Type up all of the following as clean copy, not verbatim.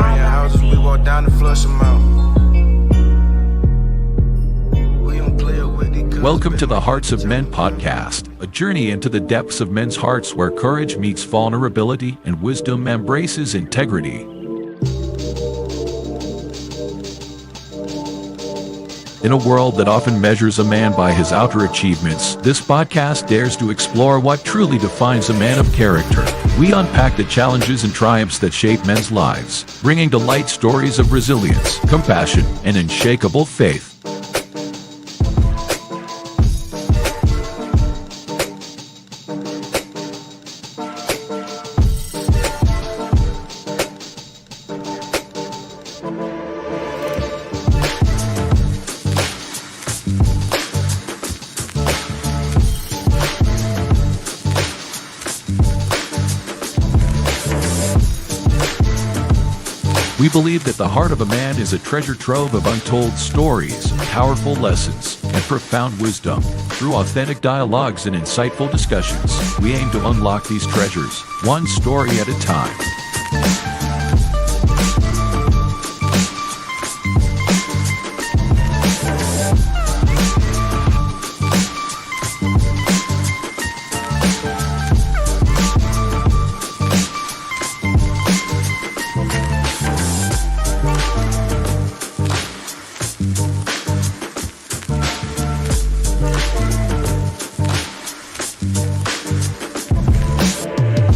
houses, we walk down and flush them out. Welcome to the Hearts of Men podcast, a journey into the depths of men's hearts where courage meets vulnerability and wisdom embraces integrity. In a world that often measures a man by his outer achievements, this podcast dares to explore what truly defines a man of character. We unpack the challenges and triumphs that shape men's lives, bringing to light stories of resilience, compassion, and unshakable faith. We believe that the heart of a man is a treasure trove of untold stories, powerful lessons, and profound wisdom. Through authentic dialogues and insightful discussions, we aim to unlock these treasures, one story at a time.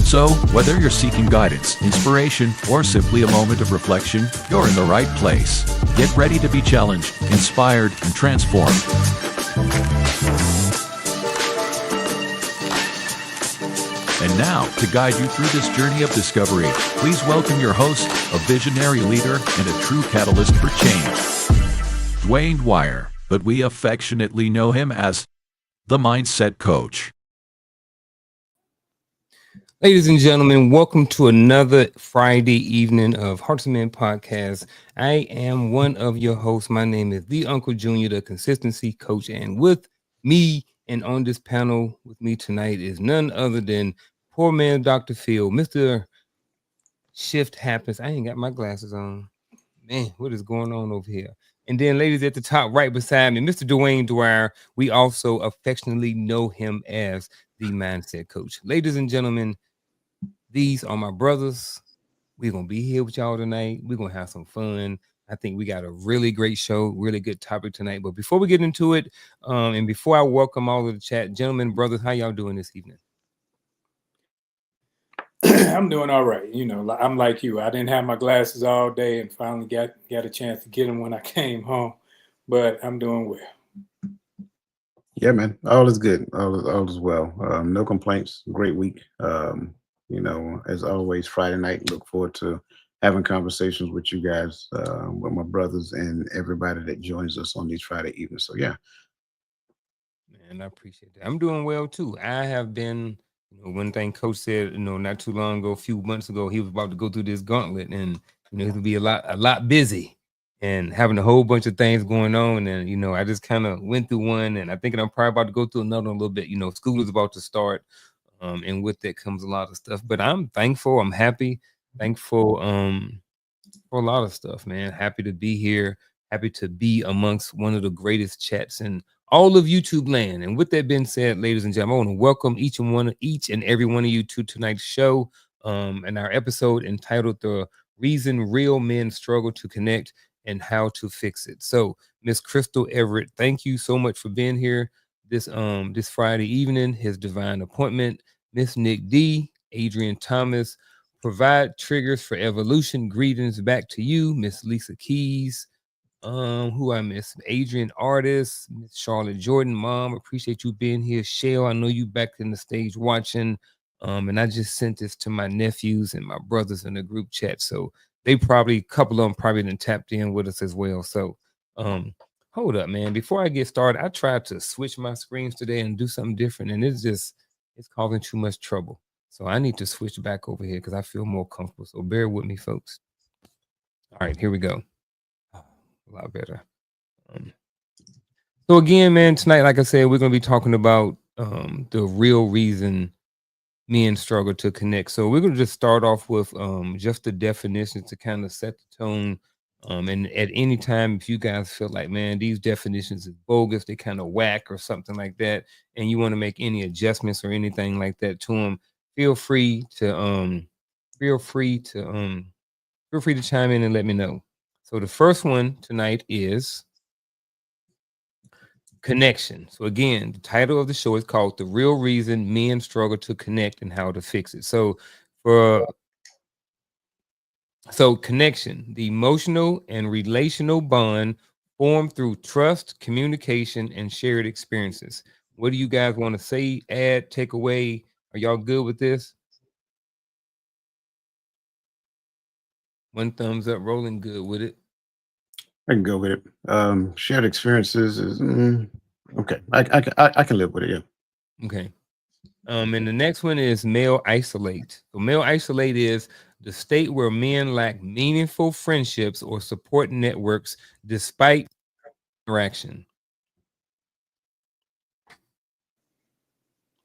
So, whether you're seeking guidance, inspiration, or simply a moment of reflection, you're in the right place. Get ready to be challenged, inspired, and transformed. And now, to guide you through this journey of discovery, please welcome your host, a visionary leader and a true catalyst for change, Dwayne Dwyer, but we affectionately know him as the Mindset Coach. Ladies and gentlemen, welcome to another Friday evening of Hearts of Men podcast. I am one of your hosts. My name is the Uncle Junior, the consistency coach, and with me and on this panel with me tonight is none other than poor man Dr. Phil. Mr. Shift Happens. I ain't got my glasses on. Man, what is going on over here? And then ladies at the top right beside me, Mr. Dwayne Dwyer. We also affectionately know him as the Mindset Coach. Ladies and gentlemen, these are my brothers. We're going to be here with y'all tonight. We're going to have some fun. I think we got a really great show, really good topic tonight. But before we get into it, and before I welcome all of the chat, gentlemen, brothers, how y'all doing this evening? I'm doing all right. You know, I'm like you. I didn't have my glasses all day and finally got a chance to get them when I came home. But I'm doing well. Yeah, man. All is good. All is well. No complaints. Great week. You know, as always, Friday night, look forward to having conversations with you guys, with my brothers and everybody that joins us on these Friday evenings. So, yeah. Man, I appreciate that. I'm doing well, too. I have been, one thing Coach said, not too long ago, a few months ago, he was about to go through this gauntlet and, he's going to be a lot busy and having a whole bunch of things going on. And, I just kind of went through one and I think I'm probably about to go through another one a little bit. School is about to start. And with that comes a lot of stuff, but I'm thankful. I'm happy, thankful for a lot of stuff, man. Happy to be here. Happy to be amongst one of the greatest chats in all of YouTube land. And with that being said, ladies and gentlemen, I want to welcome each and every one of you to tonight's show and our episode entitled "The Reason Real Men Struggle to Connect and How to Fix It." So, Miss Crystal Everett, thank you so much for being here this Friday evening. His divine appointment. Miss Nick D, Adrian Thomas, provide triggers for evolution. Greetings back to you, Miss Lisa Keys. Who I miss? Adrian Artist, Miss Charlotte Jordan, Mom. Appreciate you being here. Shell, I know you back in the stage watching. And I just sent this to my nephews and my brothers in the group chat. So they probably, a couple of them probably done tapped in with us as well. So hold up, man. Before I get started, I tried to switch my screens today and do something different, and it's causing too much trouble. So I need to switch back over here because I feel more comfortable. So bear with me, folks. All right, here we go. A lot better. So again, man, tonight, like I said, we're going to be talking about the real reason men struggle to connect. So we're gonna just start off with just the definition to kind of set the tone. And at any time, if you guys feel like, man, these definitions is bogus, they kind of whack or something like that, and you want to make any adjustments or anything like that to them, feel free to feel free to feel free to chime in and let me know. So the first one tonight is connection. So again, the title of the show is called "The Real Reason Men Struggle to Connect and How to Fix It." For connection, the emotional and relational bond formed through trust, communication, and shared experiences. What do you guys want to say, add, take away? Are y'all good with this? One thumbs up, rolling good with it. I can go with it. Shared experiences is okay. I can live with it. Yeah. Okay. And the next one is male isolate. So male isolate is the state where men lack meaningful friendships or support networks despite interaction.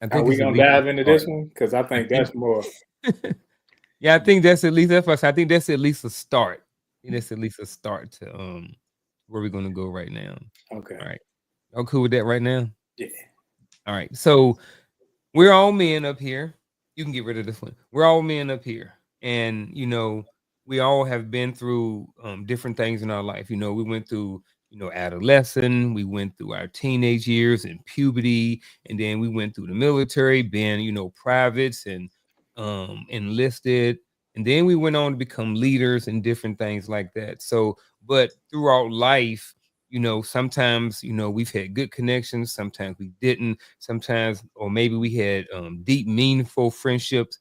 I Are think we it's at gonna least a dive into start. this one? Because I I think think, that's more. yeah, I think that's at least that's I think that's at least a start. I think that's at least a start to where we're gonna go right now. Okay. All right. Y'all cool with that right now? Yeah. All right. So we're all men up here. You can get rid of this one. We're all men up here. And, we all have been through different things in our life. We went through, adolescence, we went through our teenage years and puberty, and then we went through the military, being, privates and enlisted. And then we went on to become leaders and different things like that. So, but throughout life, sometimes, we've had good connections, sometimes we didn't, sometimes, or maybe we had deep, meaningful friendships.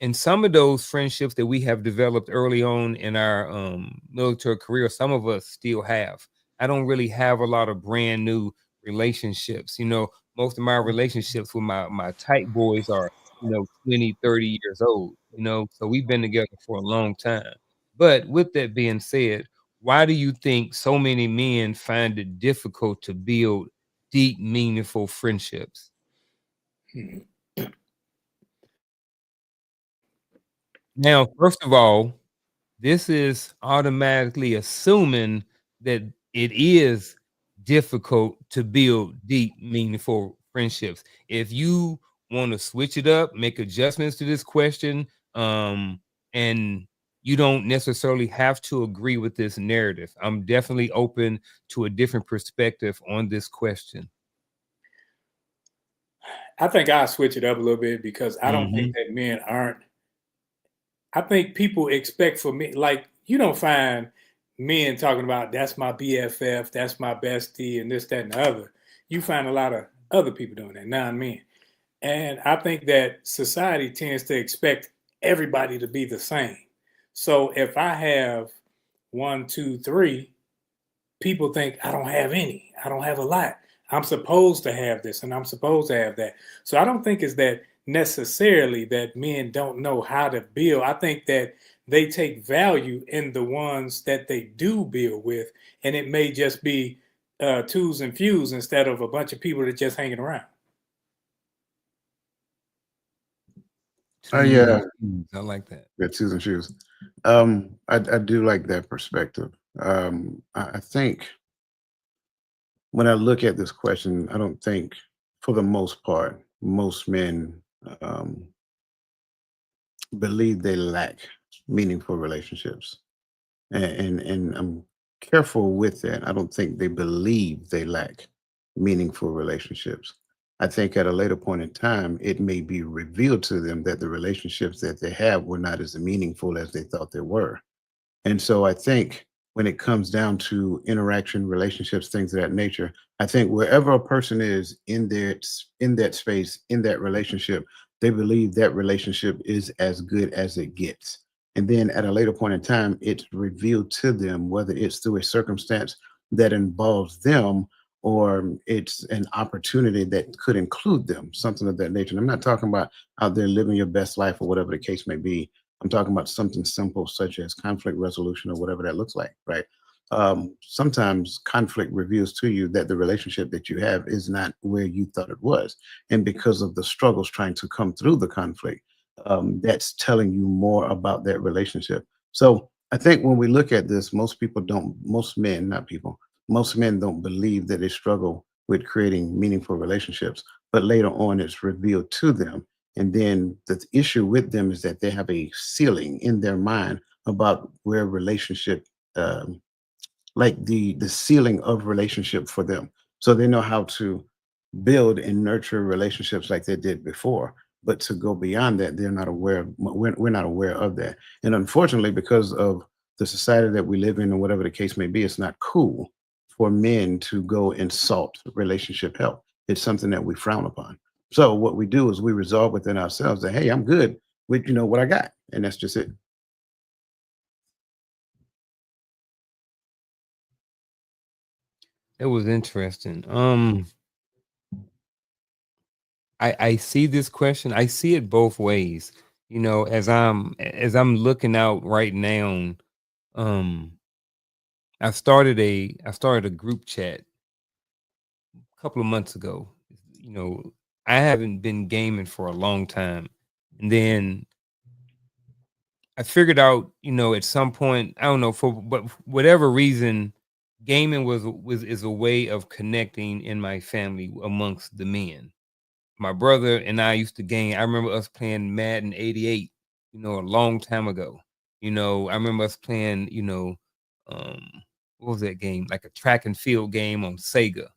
And some of those friendships that we have developed early on in our military career, some of us still have. I don't really have a lot of brand new relationships. Most of my relationships with my tight boys are, 20, 30 years old, so we've been together for a long time. But with that being said, why do you think so many men find it difficult to build deep, meaningful friendships? Hmm. Now, first of all, this is automatically assuming that it is difficult to build deep, meaningful friendships. If you want to switch it up, make adjustments to this question, and you don't necessarily have to agree with this narrative. I'm definitely open to a different perspective on this question. I think I'll switch it up a little bit because I don't think Mhm. that men aren't. I think people expect for me, like, you don't find men talking about that's my BFF, that's my bestie, and this, that, and the other. You find a lot of other people doing that, non-men. And I think that society tends to expect everybody to be the same. So if I have one, two, three, people think I don't have any. I don't have a lot. I'm supposed to have this and I'm supposed to have that. So I don't think it's that necessarily that men don't know how to build. I think that they take value in the ones that they do build with, and it may just be twos and fews instead of a bunch of people that just hanging around. Yeah, I like that. yeah, twos and shoes. I do like that perspective. I think when I look at this question, I don't think, for the most part, most men um, believe they lack meaningful relationships, and I'm careful with that. I don't think they believe they lack meaningful relationships. I think at a later point in time, it may be revealed to them that the relationships that they have were not as meaningful as they thought they were. And so I think when it comes down to interaction, relationships, things of that nature, I think wherever a person is in that space, in that relationship, they believe that relationship is as good as it gets. And then at a later point in time, it's revealed to them, whether it's through a circumstance that involves them or it's an opportunity that could include them, something of that nature. And I'm not talking about out there living your best life or whatever the case may be. I'm talking about something simple such as conflict resolution or whatever that looks like, right? sometimes conflict reveals to you that the relationship that you have is not where you thought it was. And because of the struggles trying to come through the conflict, that's telling you more about that relationship. So I think when we look at this, most people don't, most men, not people, most men don't believe that they struggle with creating meaningful relationships, but later on it's revealed to them. And then the issue with them is that they have a ceiling in their mind about where relationship, like the ceiling of relationship for them. So they know how to build and nurture relationships like they did before, but to go beyond that, they're not aware of, we're not aware of that. And unfortunately, because of the society that we live in and whatever the case may be, it's not cool for men to go and sought relationship help. It's something that we frown upon. So what we do is we resolve within ourselves that, hey, I'm good with what I got, and that's just it. It was interesting. I see this question. I see it both ways. As I'm looking out right now, um, I started a group chat a couple of months ago. You know, I haven't been gaming for a long time. And then I figured out, at some point, I don't know, for but whatever reason, gaming was is a way of connecting in my family amongst the men. My brother and I used to game. I remember us playing Madden 88, a long time ago. I remember us playing, um, what was that game? Like a track and field game on Sega.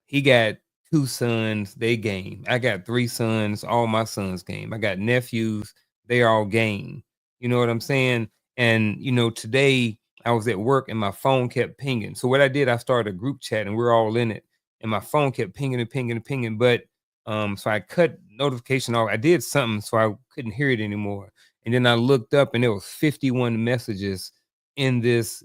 He got two sons, they game. I got three sons, all my sons game. I got nephews, they all game. You know what I'm saying? And today I was at work and my phone kept pinging. So what I did, I started a group chat and we're all in it. And my phone kept pinging and pinging and pinging. But so I cut notification off. I did something so I couldn't hear it anymore. And then I looked up and there was 51 messages in this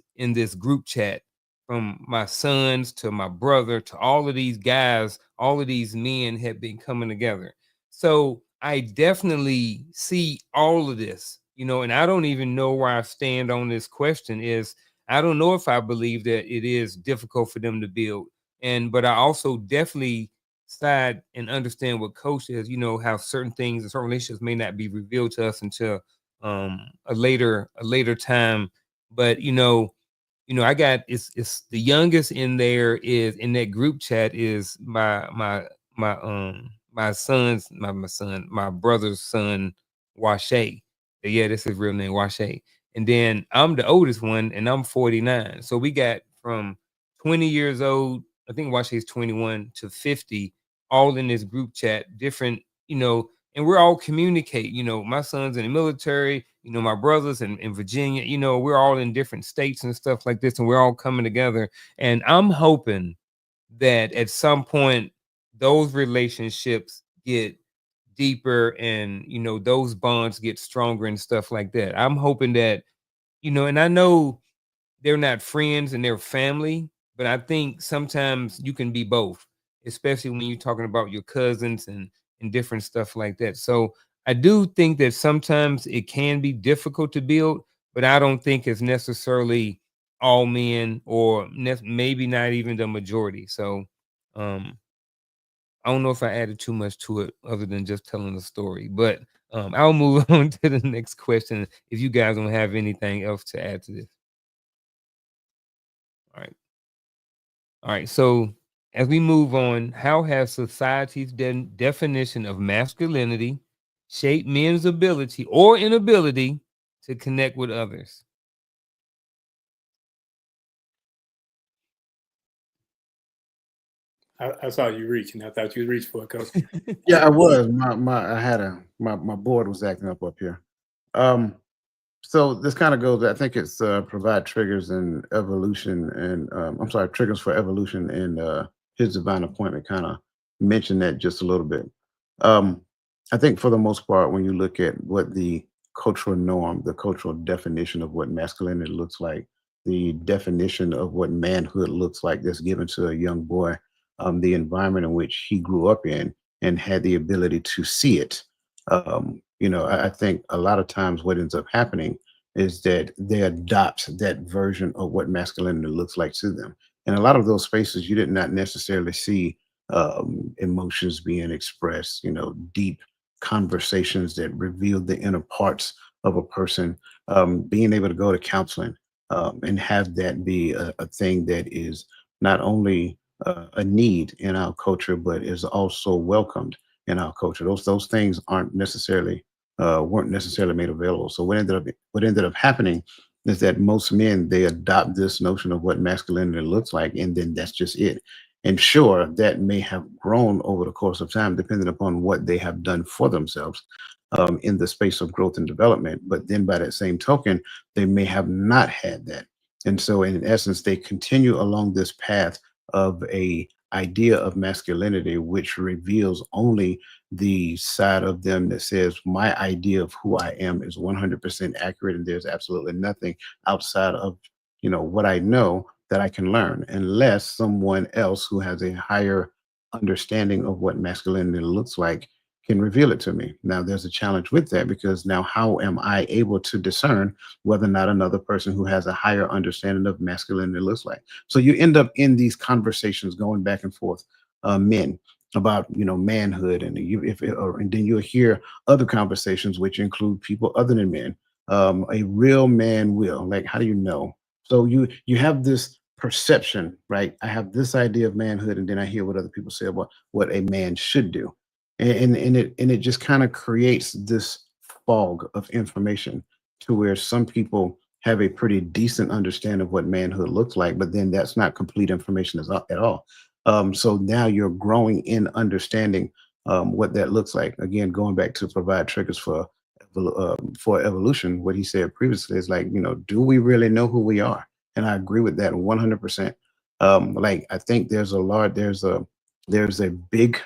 group chat from my sons to my brother to all of these guys, all of these men have been coming together. So I definitely see all of this, and I don't even know where I stand on this question is I don't know if I believe that it is difficult for them to build. But I also definitely side and understand what coach says, how certain things and certain relationships may not be revealed to us until a later time. But I got it's the youngest in there is in that group chat is my brother's son, Washay. Yeah, that's his real name, Washay. And then I'm the oldest one, and I'm 49. So we got from 20 years old, I think Washay's 21 to 50, all in this group chat, different, and we're all communicate. My son's in the military, my brothers in Virginia, we're all in different states and stuff like this, and we're all coming together. And I'm hoping that at some point those relationships get deeper and those bonds get stronger and stuff like that. I'm hoping that, and I know they're not friends and they're family, but I think sometimes you can be both, especially when you're talking about your cousins and different stuff like that. So I do think that sometimes it can be difficult to build, but I don't think it's necessarily all men or maybe not even the majority. So um I don't know if I added too much to it other than just telling the story, but I'll move on to the next question if you guys don't have anything else to add to this. All right. All right. So as we move on, how has society's definition of masculinity shaped men's ability or inability to connect with others? I saw you reaching. I thought you was reaching for a coach. Yeah, I was. I had my board was acting up here. Um, so this kind of goes. I think it's provide triggers and evolution, and I'm sorry, triggers for evolution, and his divine appointment kind of mentioned that just a little bit. Um, I think for the most part, when you look at what the cultural norm, the cultural definition of what masculinity looks like, the definition of what manhood looks like, that's given to a young boy, the environment in which he grew up in, and had the ability to see it. I think a lot of times what ends up happening is that they adopt that version of what masculinity looks like to them. In a lot of those spaces, you did not necessarily see emotions being expressed, deep conversations that reveal the inner parts of a person, being able to go to counseling and have that be a thing that is not only a need in our culture, but is also welcomed in our culture. Those things weren't necessarily made available. So what ended up happening is that most men, they adopt this notion of what masculinity looks like, and then that's just it. And sure, that may have grown over the course of time, depending upon what they have done for themselves in the space of growth and development. But then, by that same token, they may have not had that, and so in essence, they continue along this path of a idea of masculinity, which reveals only the side of them that says my idea of who I am is 100% accurate, and there's absolutely nothing outside of what I know that I can learn, unless someone else who has a higher understanding of what masculinity looks like can reveal it to me. Now, there's a challenge with that, because now how am I able to discern whether or not another person who has a higher understanding of masculinity looks like? So you end up in these conversations going back and forth, men, about manhood, and and then you'll hear other conversations which include people other than men. A real man will, like, how do you know? So you have this perception, right? I have this idea of manhood, and then I hear what other people say about what a man should do, and it just kind of creates this fog of information, to where some people have a pretty decent understanding of what manhood looks like, but then that's not complete information at all. So now you're growing in understanding what that looks like. Again, going back to provide triggers for evolution, what he said previously is like, do we really know who we are? And I agree with that 100%. Like, I think there's a big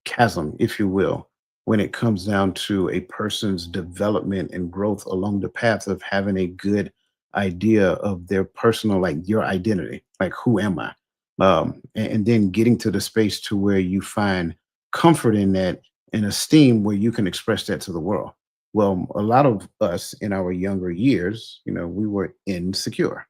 chasm, if you will, when it comes down to a person's development and growth along the path of having a good idea of their personal, like, your identity, like, who am I? And then getting to the space to where you find comfort in that, and esteem where you can express that to the world. Well, a lot of us in our younger years, we were insecure.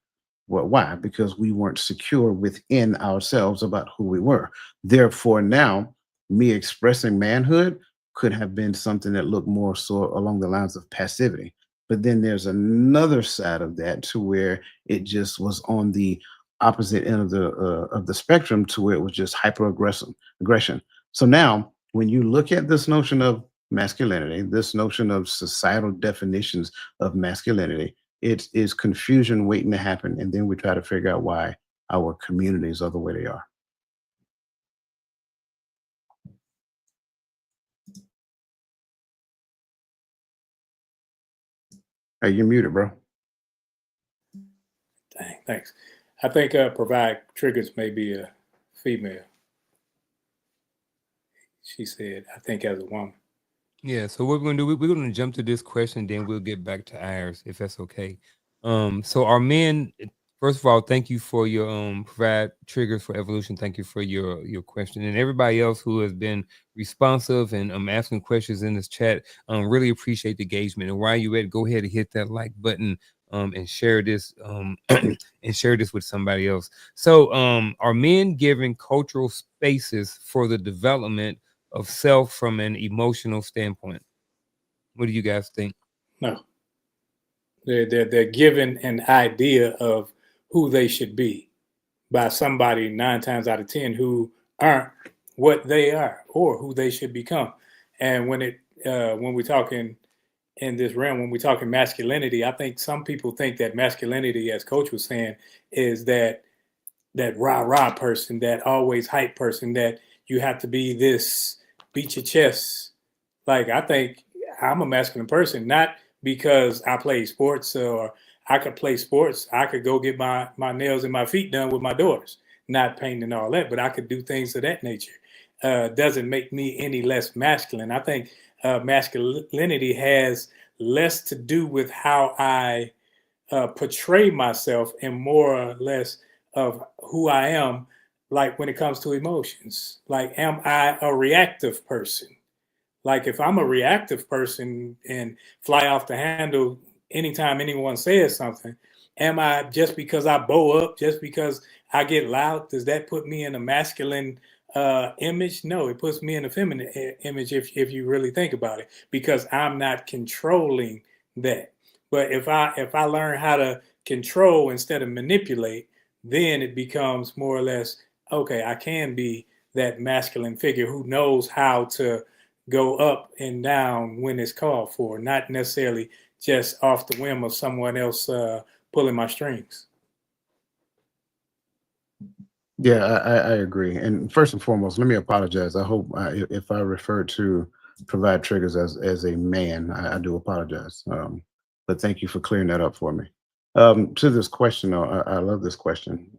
Well, why? Because we weren't secure within ourselves about who we were. Therefore, now, me expressing manhood could have been something that looked more so along the lines of passivity. But then there's another side of that, to where it just was on the opposite end of the spectrum, to where it was just aggression. So now, when you look at this notion of masculinity, this notion of societal definitions of masculinity, it is confusion waiting to happen, and then we try to figure out why our communities are the way they are. Hey, you're muted, bro. Dang, thanks. I think provide triggers may be a female. She said, I think, as a woman. Yeah, so what we're gonna do, we're gonna jump to this question, then we'll get back to ours, if that's okay. So our men, first of all, thank you for your provide triggers for evolution. Thank you for your question, and everybody else who has been responsive and asking questions in this chat. Really appreciate the engagement. And while you're at, go ahead and hit that like button and share this and share this with somebody else. So are men given cultural spaces for the development of self from an emotional standpoint? What do you guys think? No, they're given an idea of who they should be by somebody 9 times out of 10 who aren't what they are or who they should become. And when we're talking in this realm, when we're talking masculinity, I think some people think that masculinity, as Coach was saying, is that rah-rah person, that always hype person, that you have to be this, beat your chest. Like, I think I'm a masculine person, not because I play sports or I could play sports. I could go get my nails and my feet done with my daughters, not painting and all that, but I could do things of that nature. Doesn't make me any less masculine. I think masculinity has less to do with how I portray myself and more or less of who I am, like when it comes to emotions. Like, am I a reactive person? Like, if I'm a reactive person and fly off the handle anytime anyone says something, am I, just because I bow up, just because I get loud, does that put me in a masculine image? No, it puts me in a feminine image if you really think about it, because I'm not controlling that. But if I learn how to control instead of manipulate, then it becomes more or less, okay, I can be that masculine figure who knows how to go up and down when it's called for, not necessarily just off the whim of someone else pulling my strings. Yeah, I agree. And first and foremost, let me apologize. I hope if I refer to provide triggers as a man, I do apologize. But thank you for clearing that up for me. To this question, though, I love this question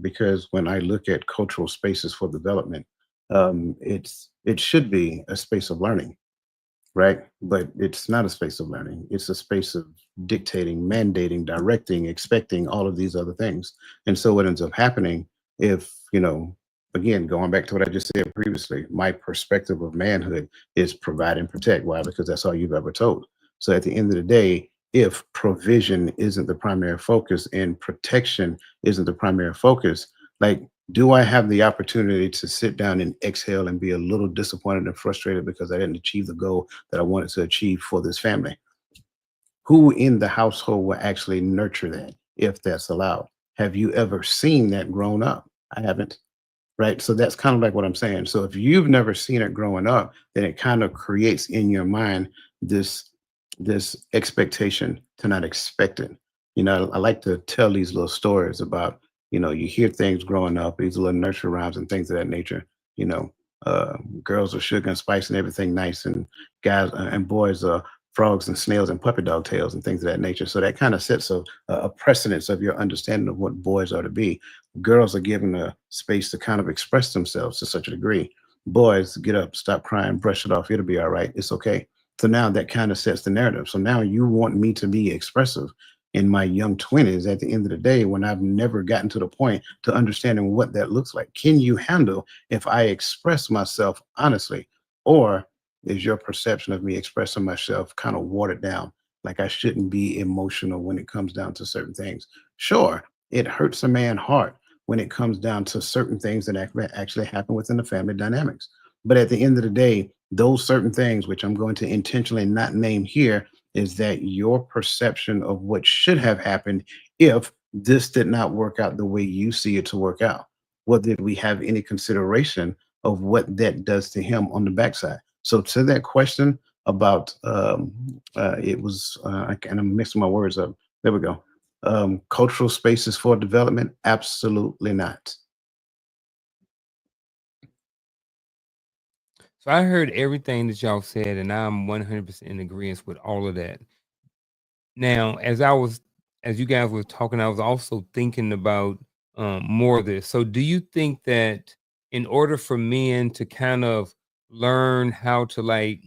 because when I look at cultural spaces for development, it should be a space of learning, right? But it's not a space of learning. It's a space of dictating, mandating, directing, expecting all of these other things. And so what ends up happening, if, again, going back to what I just said previously, my perspective of manhood is provide and protect. Why? Because that's all you've ever told. So at the end of the day, if provision isn't the primary focus and protection isn't the primary focus, like, do I have the opportunity to sit down and exhale and be a little disappointed and frustrated because I didn't achieve the goal that I wanted to achieve for this family? Who in the household will actually nurture that if that's allowed? Have you ever seen that grown up? I haven't. Right. So that's kind of like what I'm saying. So if you've never seen it growing up, then it kind of creates in your mind this expectation to not expect it. I like to tell these little stories about, you hear things growing up, these little nurture rhymes and things of that nature. You know, girls are sugar and spice and everything nice, and guys and boys are frogs and snails and puppy dog tails and things of that nature. So that kind of sets a precedence of your understanding of what boys are to be. Girls are given a space to kind of express themselves to such a degree. Boys, get up, stop crying, brush it off. It'll be all right. It's okay. So now that kind of sets the narrative. So now you want me to be expressive in my young 20s at the end of the day when I've never gotten to the point to understanding what that looks like. Can you handle if I express myself honestly? Or is your perception of me expressing myself kind of watered down? Like I shouldn't be emotional when it comes down to certain things. Sure, it hurts a man's heart when it comes down to certain things that actually happen within the family dynamics. But at the end of the day, those certain things, which I'm going to intentionally not name here, is that your perception of what should have happened if this did not work out the way you see it to work out. Well, did we have any consideration of what that does to him on the backside? So to that question about it was, and I'm mixing my words up. There we go. Cultural spaces for development? Absolutely not. So I heard everything that y'all said, and I'm 100% in agreement with all of that. Now, as you guys were talking, I was also thinking about more of this. So, do you think that in order for men to kind of learn how to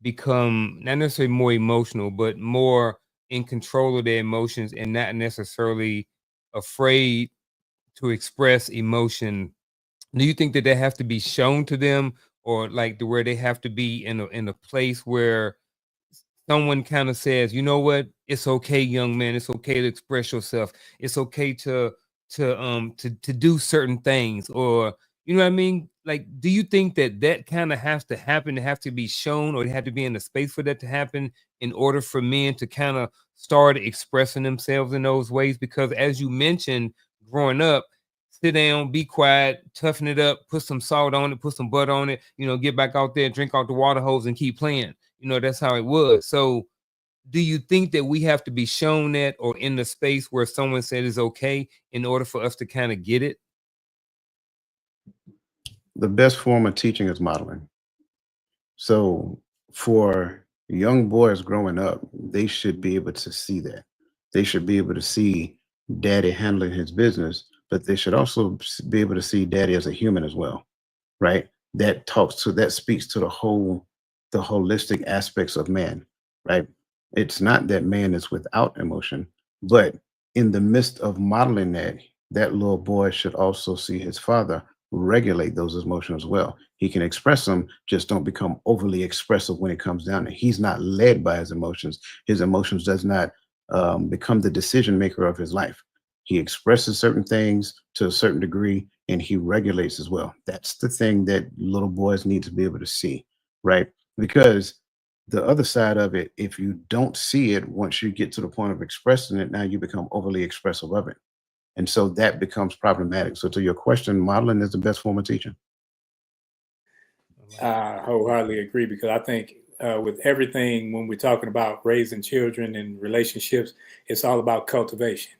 become not necessarily more emotional, but more in control of their emotions and not necessarily afraid to express emotion, do you think that they have to be shown to them, or like to where they have to be in a place where someone kind of says, you know what, it's okay, young man, it's okay to express yourself, it's okay to do certain things, or you know what I mean? Like, do you think that that kind of has to happen, to have to be shown, or they have to be in the space for that to happen in order for men to kind of start expressing themselves in those ways? Because as you mentioned, growing up, sit down, be quiet, toughen it up, put some salt on it, put some butter on it, get back out there, drink out the water hose and keep playing. That's how it was. So do you think that we have to be shown that, or in the space where someone said it's okay, in order for us to kind of get it? The best form of teaching is modeling. So for young boys growing up, they should be able to see that. They should be able to see daddy handling his business, but they should also be able to see daddy as a human as well, right? That speaks to the holistic aspects of man, right? It's not that man is without emotion, but in the midst of modeling that, that little boy should also see his father regulate those emotions as well. He can express them, just don't become overly expressive when it comes down to. He's not led by his emotions. His emotions does not become the decision maker of his life. He expresses certain things to a certain degree, and he regulates as well. That's the thing that little boys need to be able to see, right? Because the other side of it, if you don't see it, once you get to the point of expressing it, now you become overly expressive of it. And so that becomes problematic. So to your question, modeling is the best form of teaching. I wholeheartedly agree, because I think with everything, when we're talking about raising children and relationships, it's all about cultivation.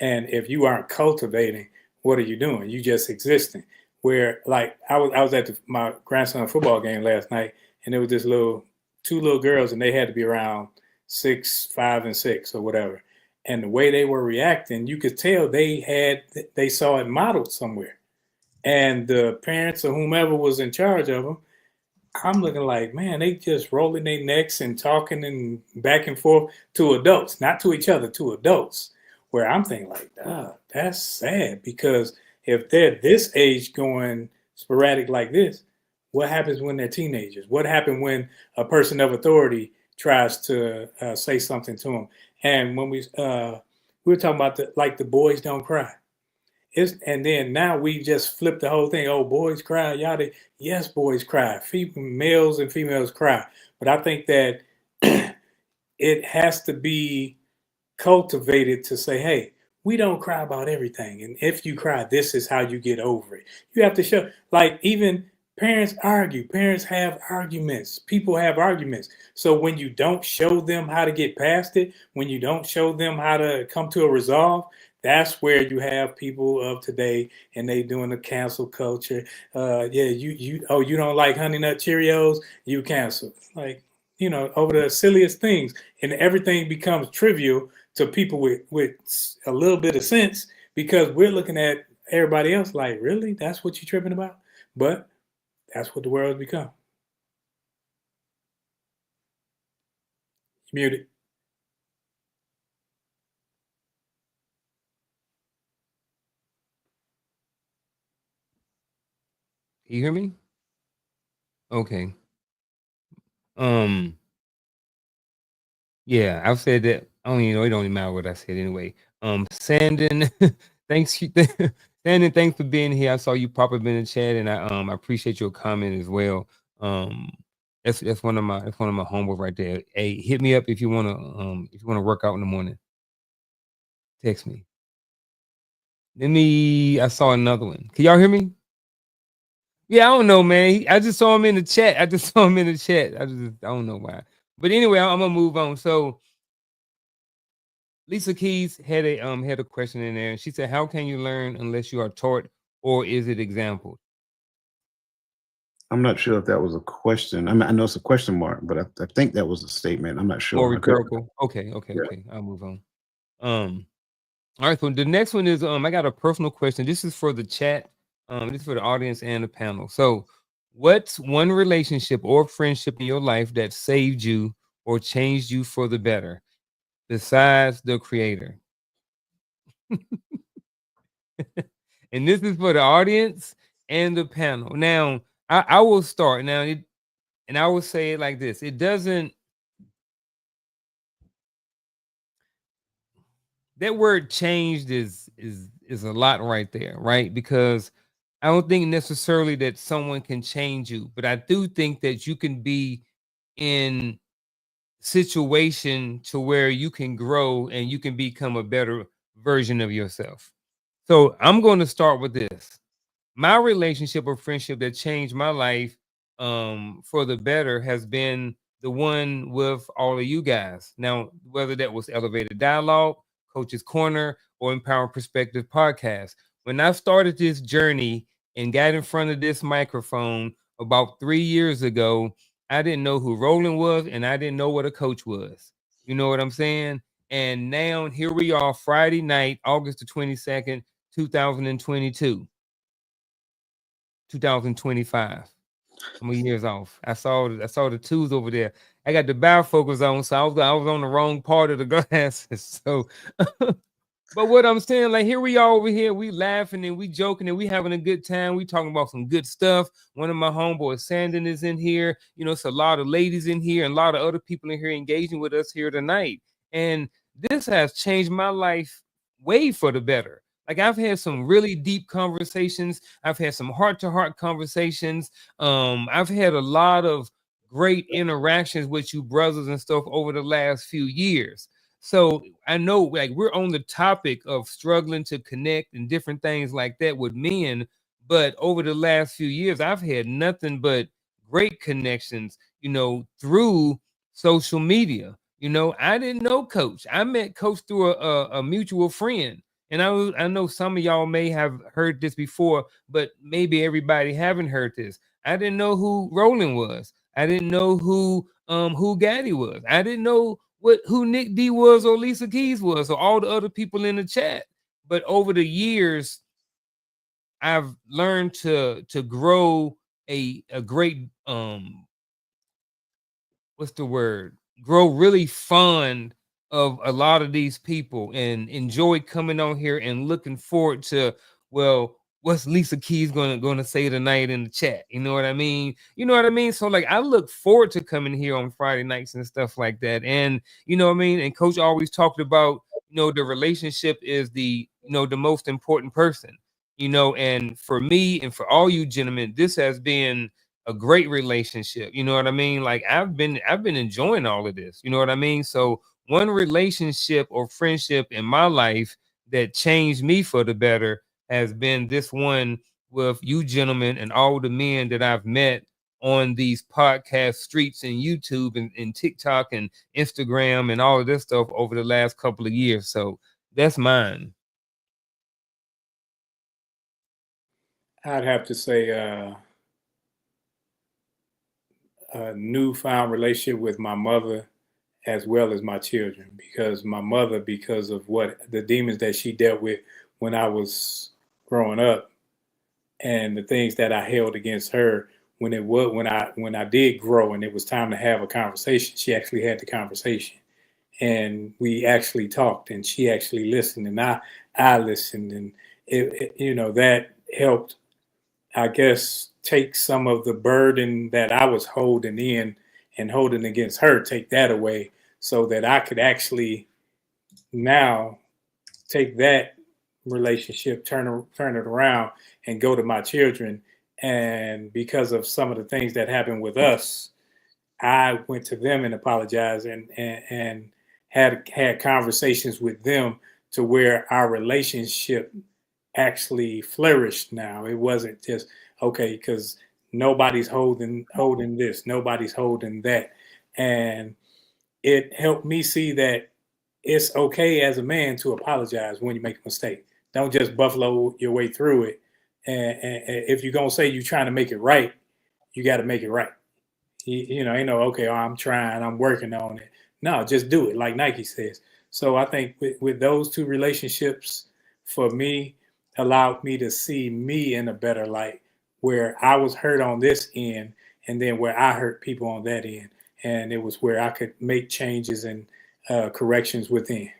And if you aren't cultivating, what are you doing? You just existing. Where, like, I was at my grandson's football game last night, and there was this two little girls, and they had to be around 6, 5, and 6 or whatever. And the way they were reacting, you could tell they saw it modeled somewhere. And the parents or whomever was in charge of them, I'm looking like, man, they just rolling their necks and talking and back and forth to adults, not to each other, to adults. Where I'm thinking like, that's sad, because if they're this age going sporadic like this, what happens when they're teenagers? What happens when a person of authority tries to say something to them? And when we were talking about the boys don't cry. And then now we just flip the whole thing. Oh, boys cry, yada. Yes, boys cry. Males and females cry. But I think that it has to be cultivated to say, hey, we don't cry about everything. And if you cry, this is how you get over it. You have to show, like, even parents argue. Parents have arguments. People have arguments. So when you don't show them how to get past it, when you don't show them how to come to a resolve, that's where you have people of today, and they doing the cancel culture. You don't like Honey Nut Cheerios, you cancel. Like, over the silliest things, and everything becomes trivial to people with a little bit of sense, because we're looking at everybody else like, really? That's what you're tripping about? But that's what the world's become. Muted. You hear me? Okay. Yeah, I've said that. I don't even know. It don't even matter what I said anyway. Sandon, thanks, Sandon. Thanks for being here. I saw you pop up in the chat, and I appreciate your comment as well. That's one of my homeboys right there. Hey, hit me up if you wanna work out in the morning. Text me. I saw another one. Can y'all hear me? Yeah, I don't know, man. I just saw him in the chat. I don't know why. But anyway, I'm gonna move on. So Lisa Keys had a question in there, and she said, "How can you learn unless you are taught, or is it exampled?" I'm not sure if that was a question. I mean, I know it's a question mark, but I think that was a statement. I'm not sure. More rhetorical. Okay. I'll move on. All right. So the next one is I got a personal question. This is for the chat. This is for the audience and the panel. So, what's one relationship or friendship in your life that saved you or changed you for the better, besides the creator? And this is for the audience and the panel. Now, I will start now, and I will say it like this: it doesn't. That word "changed" is a lot right there, right? Because I don't think necessarily that someone can change you, but I do think that you can be in situation to where you can grow and you can become a better version of yourself. So I'm going to start with this. My relationship or friendship that changed my life for the better has been the one with all of you guys. Now, whether that was Elevated Dialogue, Coach's Corner, or Empower Perspective podcast. When I started this journey and got in front of this microphone about 3 years ago, I didn't know who Roland was, and I didn't know what a coach was. You know what I'm saying? And now here we are, Friday night, August the 22nd, 2022. 2025. I'm years off. I saw the twos over there. I got the bifocals on, so I was on the wrong part of the glasses. So, but what I'm saying, like, here we are over here, we laughing and we joking and we having a good time. We talking about some good stuff. One of my homeboys, Sandon, is in here. You know, it's a lot of ladies in here and a lot of other people in here engaging with us here tonight. And this has changed my life way for the better. Like I've had some really deep conversations. I've had some heart-to-heart conversations. I've had a lot of great interactions with you brothers and stuff over the last few years. So I know like we're on the topic of struggling to connect and different things like that with men. But over the last few years, I've had nothing but great connections, through social media. I didn't know Coach. I met Coach through a mutual friend. And I know some of y'all may have heard this before, but maybe everybody haven't heard this. I didn't know who Roland was. I didn't know who Gaddy was. I didn't know who Nick D was or Lisa Keys was or all the other people in the chat. But over the years, I've learned to grow a great what's the word? Grow really fond of a lot of these people and enjoy coming on here and looking forward to, well, what's Lisa Keys gonna say tonight in the chat? You know what I mean? You know what I mean? So like I look forward to coming here on Friday nights and stuff like that. And you know what I mean? And Coach always talked about, the relationship is the most important person. And for me and for all you gentlemen, this has been a great relationship. You know what I mean? Like I've been enjoying all of this. You know what I mean? So one relationship or friendship in my life that changed me for the better has been this one with you gentlemen and all the men that I've met on these podcast streets and YouTube and TikTok and Instagram and all of this stuff over the last couple of years. So that's mine. I'd have to say a newfound relationship with my mother as well as my children, because my mother, because of what the demons that she dealt with when I was growing up and the things that I held against her when I did grow and it was time to have a conversation, she actually had the conversation and we actually talked and she actually listened and I listened, and that helped, I guess, take some of the burden that I was holding in and holding against her, take that away so that I could actually now take that relationship, turn it around and go to my children. And because of some of the things that happened with us, I went to them and apologized and had conversations with them to where our relationship actually flourished now. It wasn't just okay because nobody's holding this, nobody's holding that. And it helped me see that it's okay as a man to apologize when you make a mistake. Don't just buffalo your way through it. And if you're gonna say you're trying to make it right, you got to make it right. Ain't no okay. Oh, I'm trying. I'm working on it. No, just do it, like Nike says. So I think with those two relationships, for me, allowed me to see me in a better light, where I was hurt on this end, and then where I hurt people on that end, and it was where I could make changes and corrections within.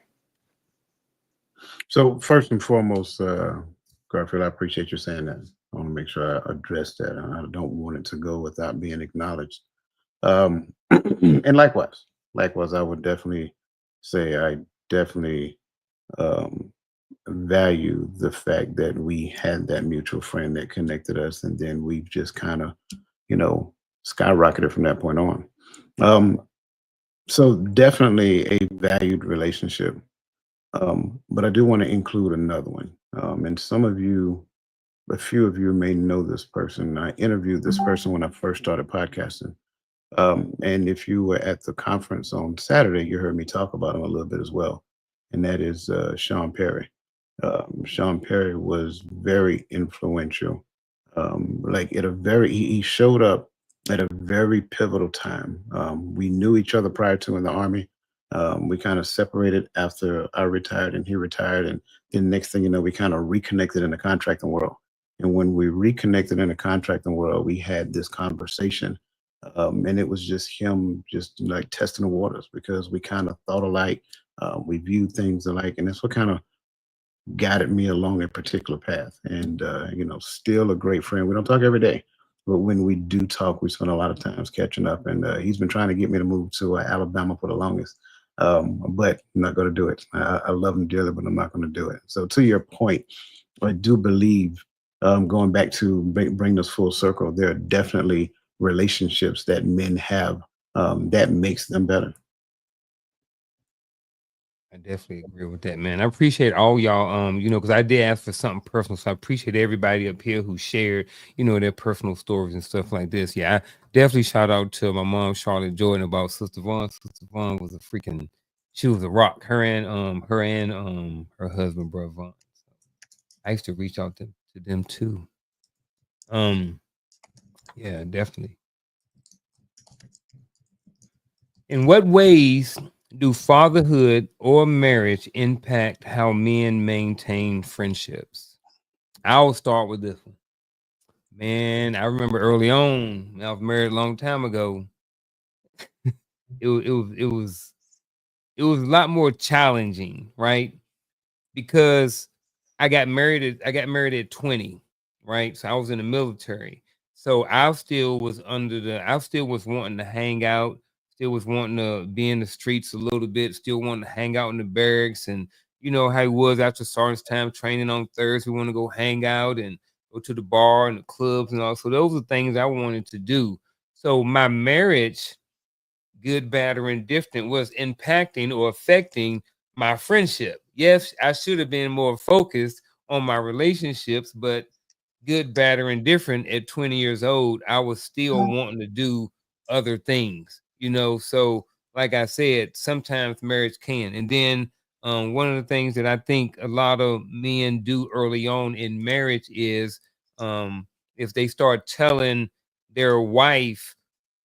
So first and foremost, Garfield, I appreciate you saying that. I want to make sure I address that. I don't want it to go without being acknowledged. And likewise, I would definitely say I definitely value the fact that we had that mutual friend that connected us, and then we've just kind of, skyrocketed from that point on. So definitely a valued relationship. But I do want to include another one. And a few of you may know this person. I interviewed this person when I first started podcasting. And if you were at the conference on Saturday, you heard me talk about him a little bit as well. And that is Sean Perry. Sean Perry was very influential. He showed up at a very pivotal time. We knew each other prior to in the Army. We kind of separated after I retired and he retired. And then next thing you know, we kind of reconnected in the contracting world. And when we reconnected in the contracting world, we had this conversation. And it was just him just like testing the waters because we kind of thought alike. We viewed things alike. And that's what kind of guided me along a particular path. And, still a great friend. We don't talk every day. But when we do talk, we spend a lot of times catching up. And he's been trying to get me to move to Alabama for the longest. but I'm not going to do it. I love them dearly, but I'm not going to do it. So to your point, I do believe, going back to bring this full circle, there are definitely relationships that men have that makes them better. I definitely agree with that, man. I appreciate all y'all, because I did ask for something personal. So I appreciate everybody up here who shared, their personal stories and stuff like this. Yeah, I definitely shout out to my mom, Charlotte Jordan, about Sister Vaughn. Sister Vaughn was she was a rock. Her and her husband, Brother Vaughn. So I used to reach out to them too. Yeah, definitely. In what ways do fatherhood or marriage impact how men maintain friendships? I'll start with this one. Man, I remember early on, I was married a long time ago. It was a lot more challenging, right? Because I got married at 20, right? So I was in the military. So I still was wanting to hang out, still was wanting to be in the streets a little bit, still wanting to hang out in the barracks. And you know how it was after sergeant's time training on Thursday, we want to go hang out and go to the bar and the clubs and all. So those are things I wanted to do. So my marriage, good, bad, or indifferent, was impacting or affecting my friendship. Yes, I should have been more focused on my relationships, but good, bad, or indifferent at 20 years old, I was still wanting to do other things, So, like I said, sometimes marriage can. And then one of the things that I think a lot of men do early on in marriage is if they start telling their wife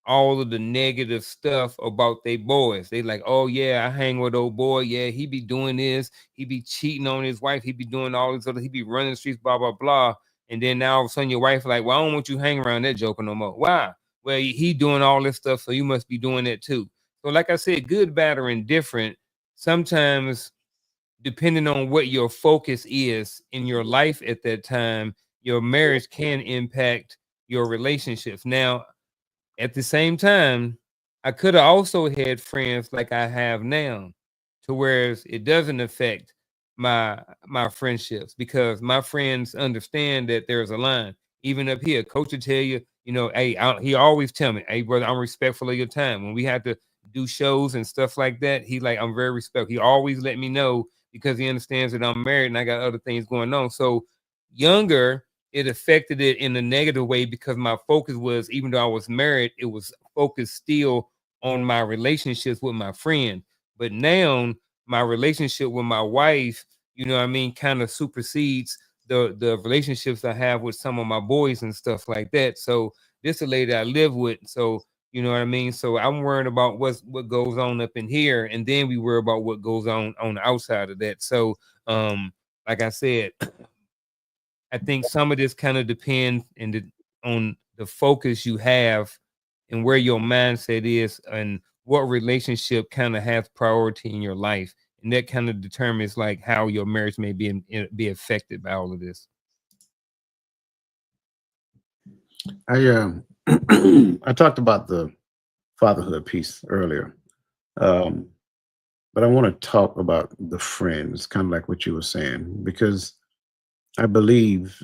all of the negative stuff about they boys. They like, oh yeah, I hang with old boy. Yeah, he be doing this. He be cheating on his wife. He be doing all this other. He be running the streets, blah blah blah. And then now all of a sudden your wife like, well, I don't want you hanging around that joker no more. Why? Well, he doing all this stuff, so you must be doing that too. So like I said, good, bad, or indifferent. Sometimes, depending on what your focus is in your life at that time, your marriage can impact your relationships. Now, at the same time, I could have also had friends like I have now, to where it doesn't affect my friendships, because my friends understand that there's a line. Even up here, coach will tell you, hey, he always tell me, hey, brother, I'm respectful of your time. When we have to do shows and stuff like that, he like, I'm very respectful. He always let me know because he understands that I'm married and I got other things going on. So younger, it affected it in a negative way because my focus was, even though I was married, it was focused still on my relationships with my friend. But now my relationship with my wife, kind of supersedes the relationships I have with some of my boys and stuff like that. So this is a lady I live with. So you know what I mean? So I'm worried about what goes on up in here, and then we worry about what goes on the outside of that. So like I said, I think some of this kind of depends on the focus you have and where your mindset is and what relationship kind of has priority in your life. And that kind of determines like how your marriage may be affected by all of this. I talked about the fatherhood piece earlier, um, but I want to talk about the friends, kind of like what you were saying, because I believe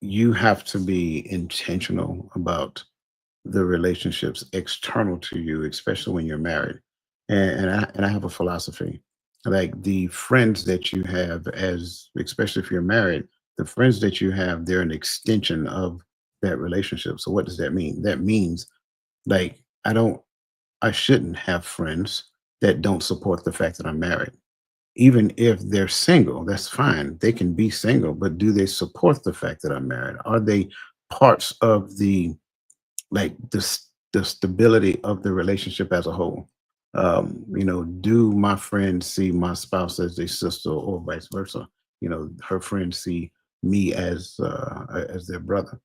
you have to be intentional about the relationships external to you, especially when you're married. And I have a philosophy, like the friends that you have, as especially if you're married, the friends that you have, they're an extension of that relationship. So what does that mean? That means, like, I shouldn't have friends that don't support the fact that I'm married. Even if they're single, that's fine. They can be single, but do they support the fact that I'm married? Are they parts of the stability of the relationship as a whole? Do my friends see my spouse as a sister or vice versa? Her friends see me as their brother.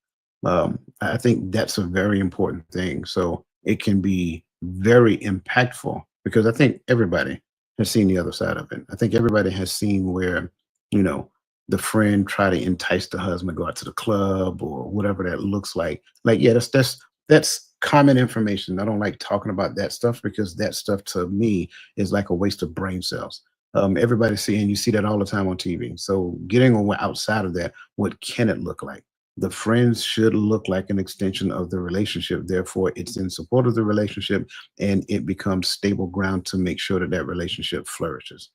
I think that's a very important thing. So it can be very impactful because I think everybody has seen the other side of it. I think everybody has seen where, you know, the friend try to entice the husband, go out to the club or whatever that looks like. Like, yeah, that's common information. I don't like talking about that stuff because that stuff to me is like a waste of brain cells. Everybody's seeing, you see that all the time on TV. So getting outside of that, what can it look like? The friends should look like an extension of the relationship. Therefore, it's in support of the relationship and it becomes stable ground to make sure that that relationship flourishes.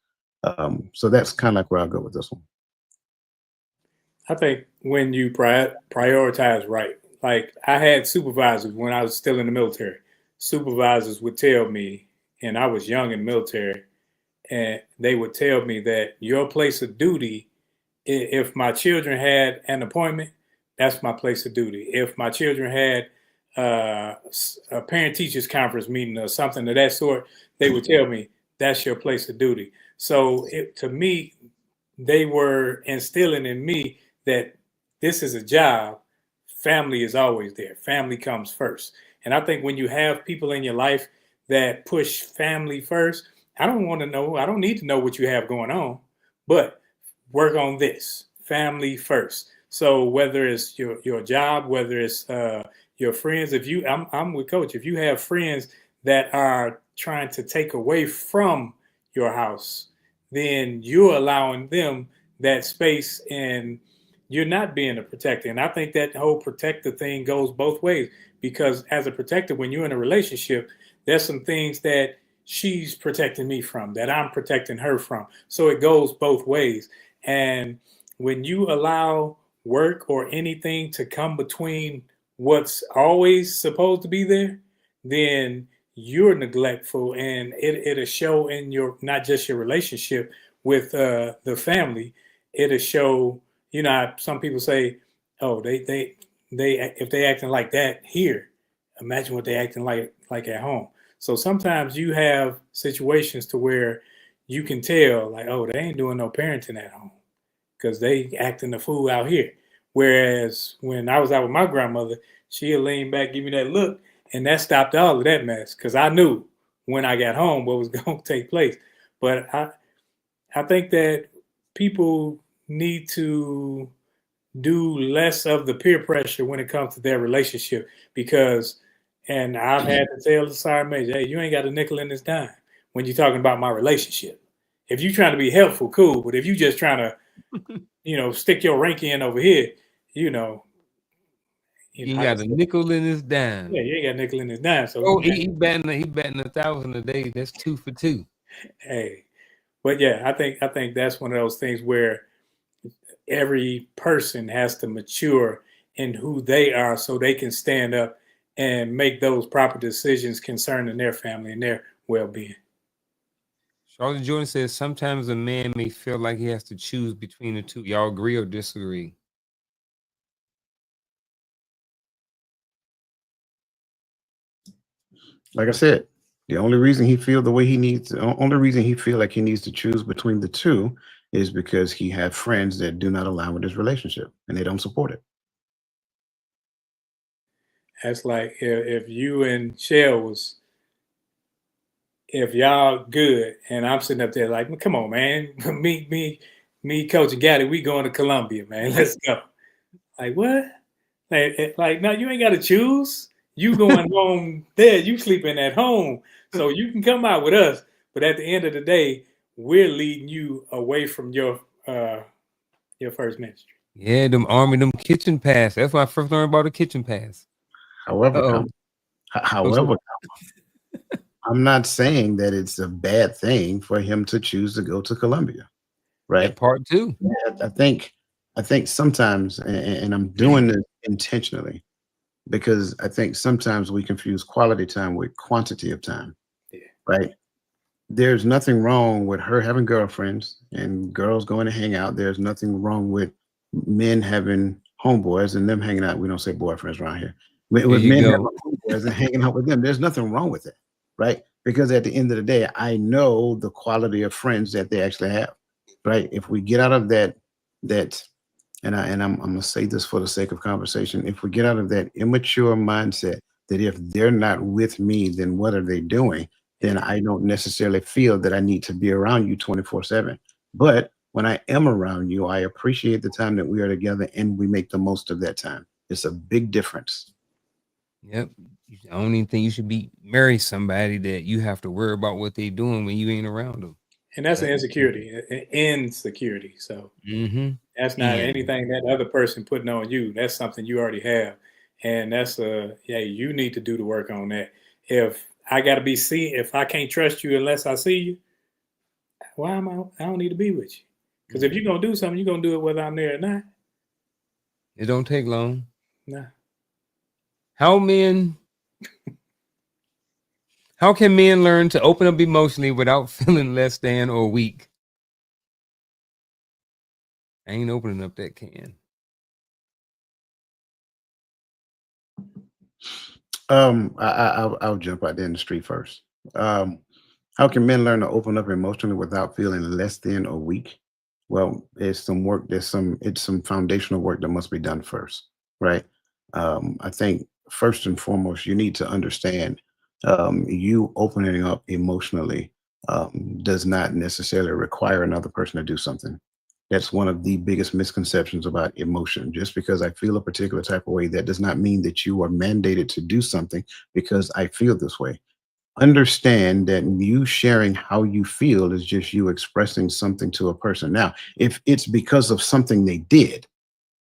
So that's kind of like where I'll go with this one. I think when you prioritize right, like I had supervisors when I was still in the military. Supervisors would tell me, and I was young in the military, and they would tell me that your place of duty, if my children had an appointment, that's my place of duty. If my children had a parent teachers conference meeting or something of that sort, they would tell me that's your place of duty. So to me, they were instilling in me that this is a job. Family is always there. Family comes first. And I think when you have people in your life that push family first, I don't want to know, I don't need to know what you have going on, but work on this, family first. So whether it's your job, whether it's your friends, I'm with Coach, if you have friends that are trying to take away from your house, then you're allowing them that space and you're not being a protector. And I think that whole protector thing goes both ways, because as a protector, when you're in a relationship, there's some things that she's protecting me from, that I'm protecting her from. So it goes both ways. And when you allow work or anything to come between what's always supposed to be there, then you're neglectful, and it'll show in your, not just your relationship with the family, it'll show, you know, some people say, oh, they if they acting like that here, imagine what they acting like at home. So sometimes you have situations to where you can tell, like, oh, they ain't doing no parenting at home because they acting the fool out here. Whereas when I was out with my grandmother, she'll lean back, give me that look, and that stopped all of that mess because I knew when I got home what was going to take place. But I think that people need to do less of the peer pressure when it comes to their relationship, because, and I've had to tell the Sergeant Major, hey, you ain't got a nickel in this dime when you're talking about my relationship. If you're trying to be helpful, cool. But if you just trying to, stick your rank in over here, you ain't got a nickel in his dime. Yeah, you ain't got a nickel in his dime. So he batting 1,000 a day. That's 2 for 2. Hey, but yeah, I think that's one of those things where every person has to mature in who they are so they can stand up and make those proper decisions concerning their family and their well-being. Charlotte Jordan says sometimes a man may feel like he has to choose between the two. Y'all agree or disagree? Like I said, the only reason he feel the way he needs, the only reason he feel like he needs to choose between the two is because he have friends that do not align with his relationship and they don't support it. That's like if you and Shell if y'all good and I'm sitting up there like, come on, man, me, Coach and Gaddy, we going to Columbia, man. Let's go. Like, what? Like, no, you ain't got to choose. You going home there, you sleeping at home. So you can come out with us. But at the end of the day, we're leading you away from your first ministry. Yeah, them Army, them kitchen pass. That's when I first learned about the kitchen pass. However, I'm not saying that it's a bad thing for him to choose to go to Columbia, right? That part too. I think sometimes, and I'm doing this intentionally, because I think sometimes we confuse quality time with quantity of time, right? There's nothing wrong with her having girlfriends and girls going to hang out. There's nothing wrong with men having homeboys and them hanging out. We don't say boyfriends around here. With men having homeboys and hanging out with them, there's nothing wrong with it, right? Because at the end of the day, I know the quality of friends that they actually have, right? If we get out of that, and I'm gonna say this for the sake of conversation, if we get out of that immature mindset that if they're not with me, then what are they doing? Then I don't necessarily feel that I need to be around you 24/7. But when I am around you, I appreciate the time that we are together and we make the most of that time. It's a big difference. Yep. I don't even think you should marry somebody that you have to worry about what they doing when you ain't around them. And that's an insecurity. So Mm-hmm. that's not And anything that other person putting on you. That's something you already have. And that's you need to do the work on that. If I can't trust you unless I see you, I don't need to be with you. Because if you're gonna do something, you're gonna do it whether I'm there or not. it don't take long. Nah. How can men learn to open up emotionally without feeling less than or weak? I ain't opening up that can. I'll jump out there in the street first. How can men learn to open up emotionally without feeling less than or weak? Well, it's some work. It's some foundational work that must be done first, right? I think first and foremost, you need to understand you opening up emotionally does not necessarily require another person to do something. That's one of the biggest misconceptions about emotion. Just because I feel a particular type of way, that does not mean that you are mandated to do something because I feel this way. Understand that you sharing how you feel is just you expressing something to a person. Now, if it's because of something they did,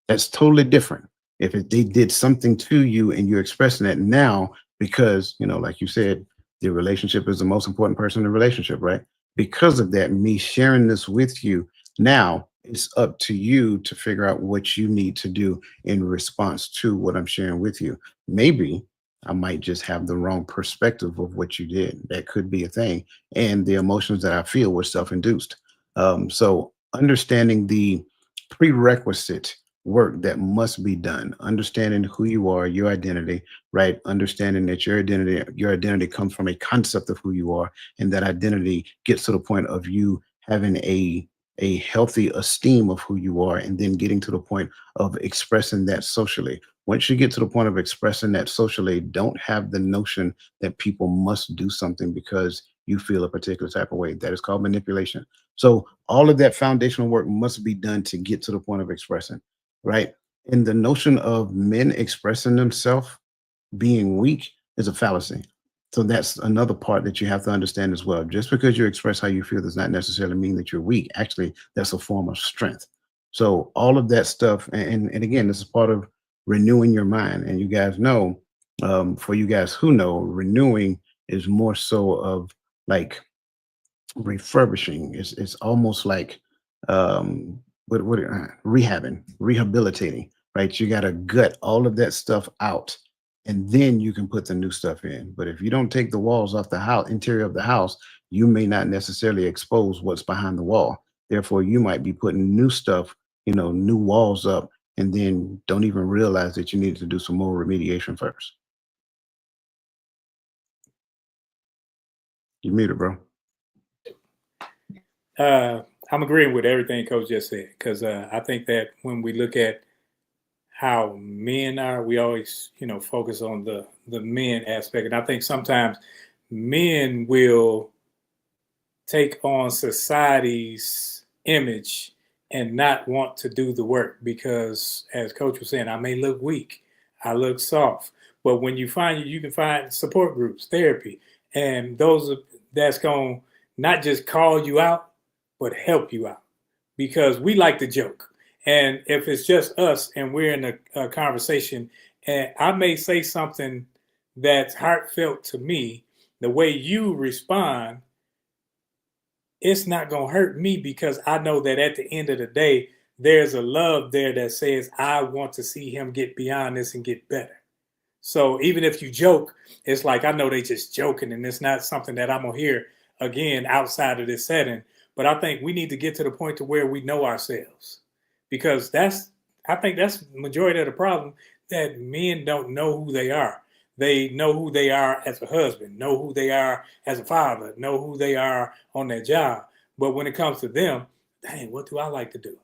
that's totally different. They did something to you and you're expressing it now because, like you said, the relationship is the most important person in the relationship, right? Because of that, me sharing this with you now, it's up to you to figure out what you need to do in response to what I'm sharing with you. Maybe I might just have the wrong perspective of what you did. That could be a thing. And the emotions that I feel were self induced. So understanding the prerequisite work that must be done, understanding who you are, your identity, right? Understanding that your identity comes from a concept of who you are, and that identity gets to the point of you having a healthy esteem of who you are, and then getting to the point of expressing that socially. Once you get to the point of expressing that socially, don't have the notion that people must do something because you feel a particular type of way. That is called manipulation. So all of that foundational work must be done to get to the point of expressing, right? And the notion of men expressing themselves being weak is a fallacy. So that's another part that you have to understand as well. Just because you express how you feel does not necessarily mean that you're weak. Actually, that's a form of strength. So all of that stuff, and again, this is part of renewing your mind. And you guys know, for you guys who know, renewing is more so of like refurbishing. It's almost like rehabilitating, right? You got to gut all of that stuff out, and then you can put the new stuff in. But if you don't take the walls off the house, interior of the house, you may not necessarily expose what's behind the wall. Therefore, you might be putting new stuff, new walls up, and then don't even realize that you need to do some more remediation first. You muted, bro. I'm agreeing with everything Coach just said because I think that when we look at how men are, we always, focus on the men aspect, and I think sometimes men will take on society's image and not want to do the work because, as Coach was saying, I may look weak, I look soft, but when you can find support groups, therapy, and that's going to not just call you out, but help you out because we like to joke. And if it's just us and we're in a conversation, and I may say something that's heartfelt to me, the way you respond it's not going to hurt me because I know that at the end of the day, there's a love there that says, I want to see him get beyond this and get better. So even if you joke, it's like, I know they just joking and it's not something that I'm going to hear again outside of this setting. But I think we need to get to the point to where we know ourselves because I think that's the majority of the problem that men don't know who they are. They know who they are as a husband, know who they are as a father, know who they are on their job. But when it comes to them, dang, what do I like to do?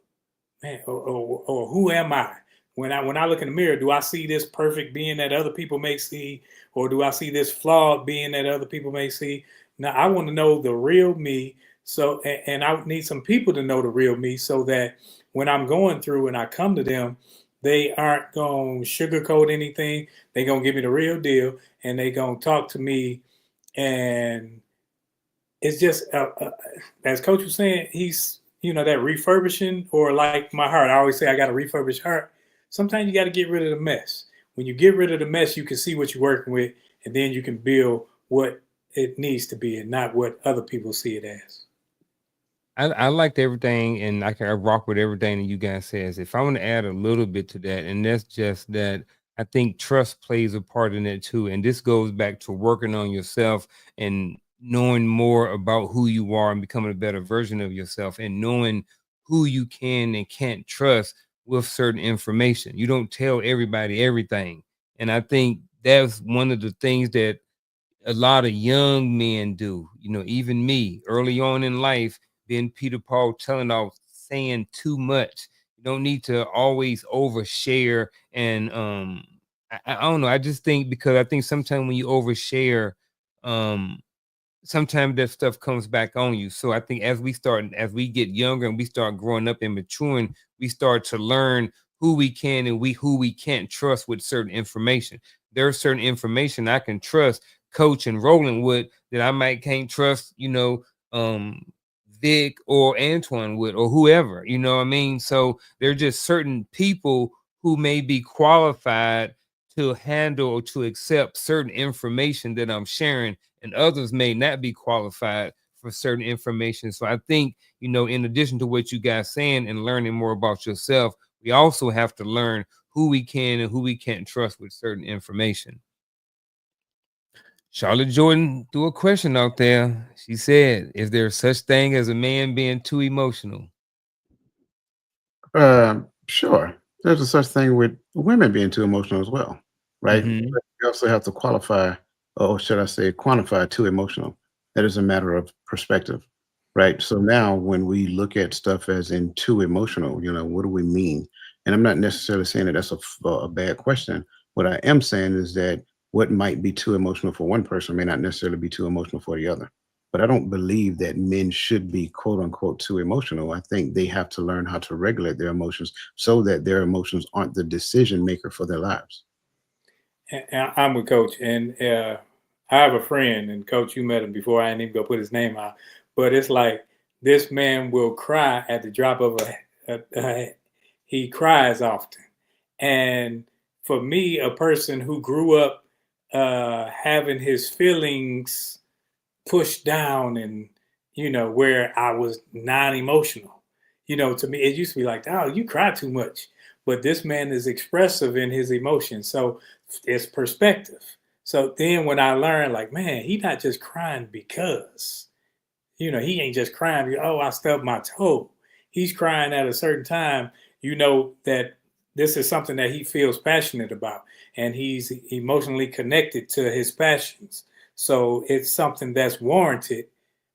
Man, or who am I? When I look in the mirror, do I see this perfect being that other people may see, or do I see this flawed being that other people may see? Now I want to know the real me. So and I need some people to know the real me so that when I'm going through and I come to them, they aren't going to sugarcoat anything. They're going to give me the real deal, and they're going to talk to me. And it's just, as Coach was saying, he's, that refurbishing, or like my heart. I always say I got a refurbished heart. Sometimes you got to get rid of the mess. When you get rid of the mess, you can see what you're working with, and then you can build what it needs to be and not what other people see it as. I liked everything, and I rock with everything that you guys says. If I want to add a little bit to that, and that's just that I think trust plays a part in it too. And this goes back to working on yourself and knowing more about who you are and becoming a better version of yourself, and knowing who you can and can't trust with certain information. You don't tell everybody everything. And I think that's one of the things that a lot of young men do, even me early on in life, being Peter Paul, telling off, saying too much. You don't need to always overshare. And I don't know. I just think, because I think sometimes when you overshare, sometimes that stuff comes back on you. So I think as we get younger and we start growing up and maturing, we start to learn who we can and who we can't trust with certain information. There's certain information I can trust Coach and Roland with that I might can't trust, Vic or Antoine with, or whoever, you know what I mean? So there are just certain people who may be qualified to handle or to accept certain information that I'm sharing, and others may not be qualified for certain information. So I think, in addition to what you guys saying and learning more about yourself, we also have to learn who we can and who we can't trust with certain information. Charlotte Jordan threw a question out there. She said, is there such thing as a man being too emotional? Sure. There's a such thing with women being too emotional as well, right? Mm-hmm. But you also have to qualify, or should I say, quantify too emotional. That is a matter of perspective, right? So now, when we look at stuff as in too emotional, what do we mean? And I'm not necessarily saying that that's a bad question. What I am saying is that what might be too emotional for one person may not necessarily be too emotional for the other. But I don't believe that men should be quote unquote too emotional. I think they have to learn how to regulate their emotions so that their emotions aren't the decision maker for their lives. And I'm with Coach, and I have a friend, and Coach, you met him before. I ain't even go put his name out, but it's like this man will cry at the drop of a he cries often, and for me, a person who grew up having his feelings pushed down, and where I was non-emotional, to me it used to be like, oh, you cry too much, but this man is expressive in his emotions, so it's perspective. So then when I learned, like, man, he not just crying because, he ain't just crying, oh, I stubbed my toe. He's crying at a certain time, that this is something that he feels passionate about, and he's emotionally connected to his passions. So it's something that's warranted.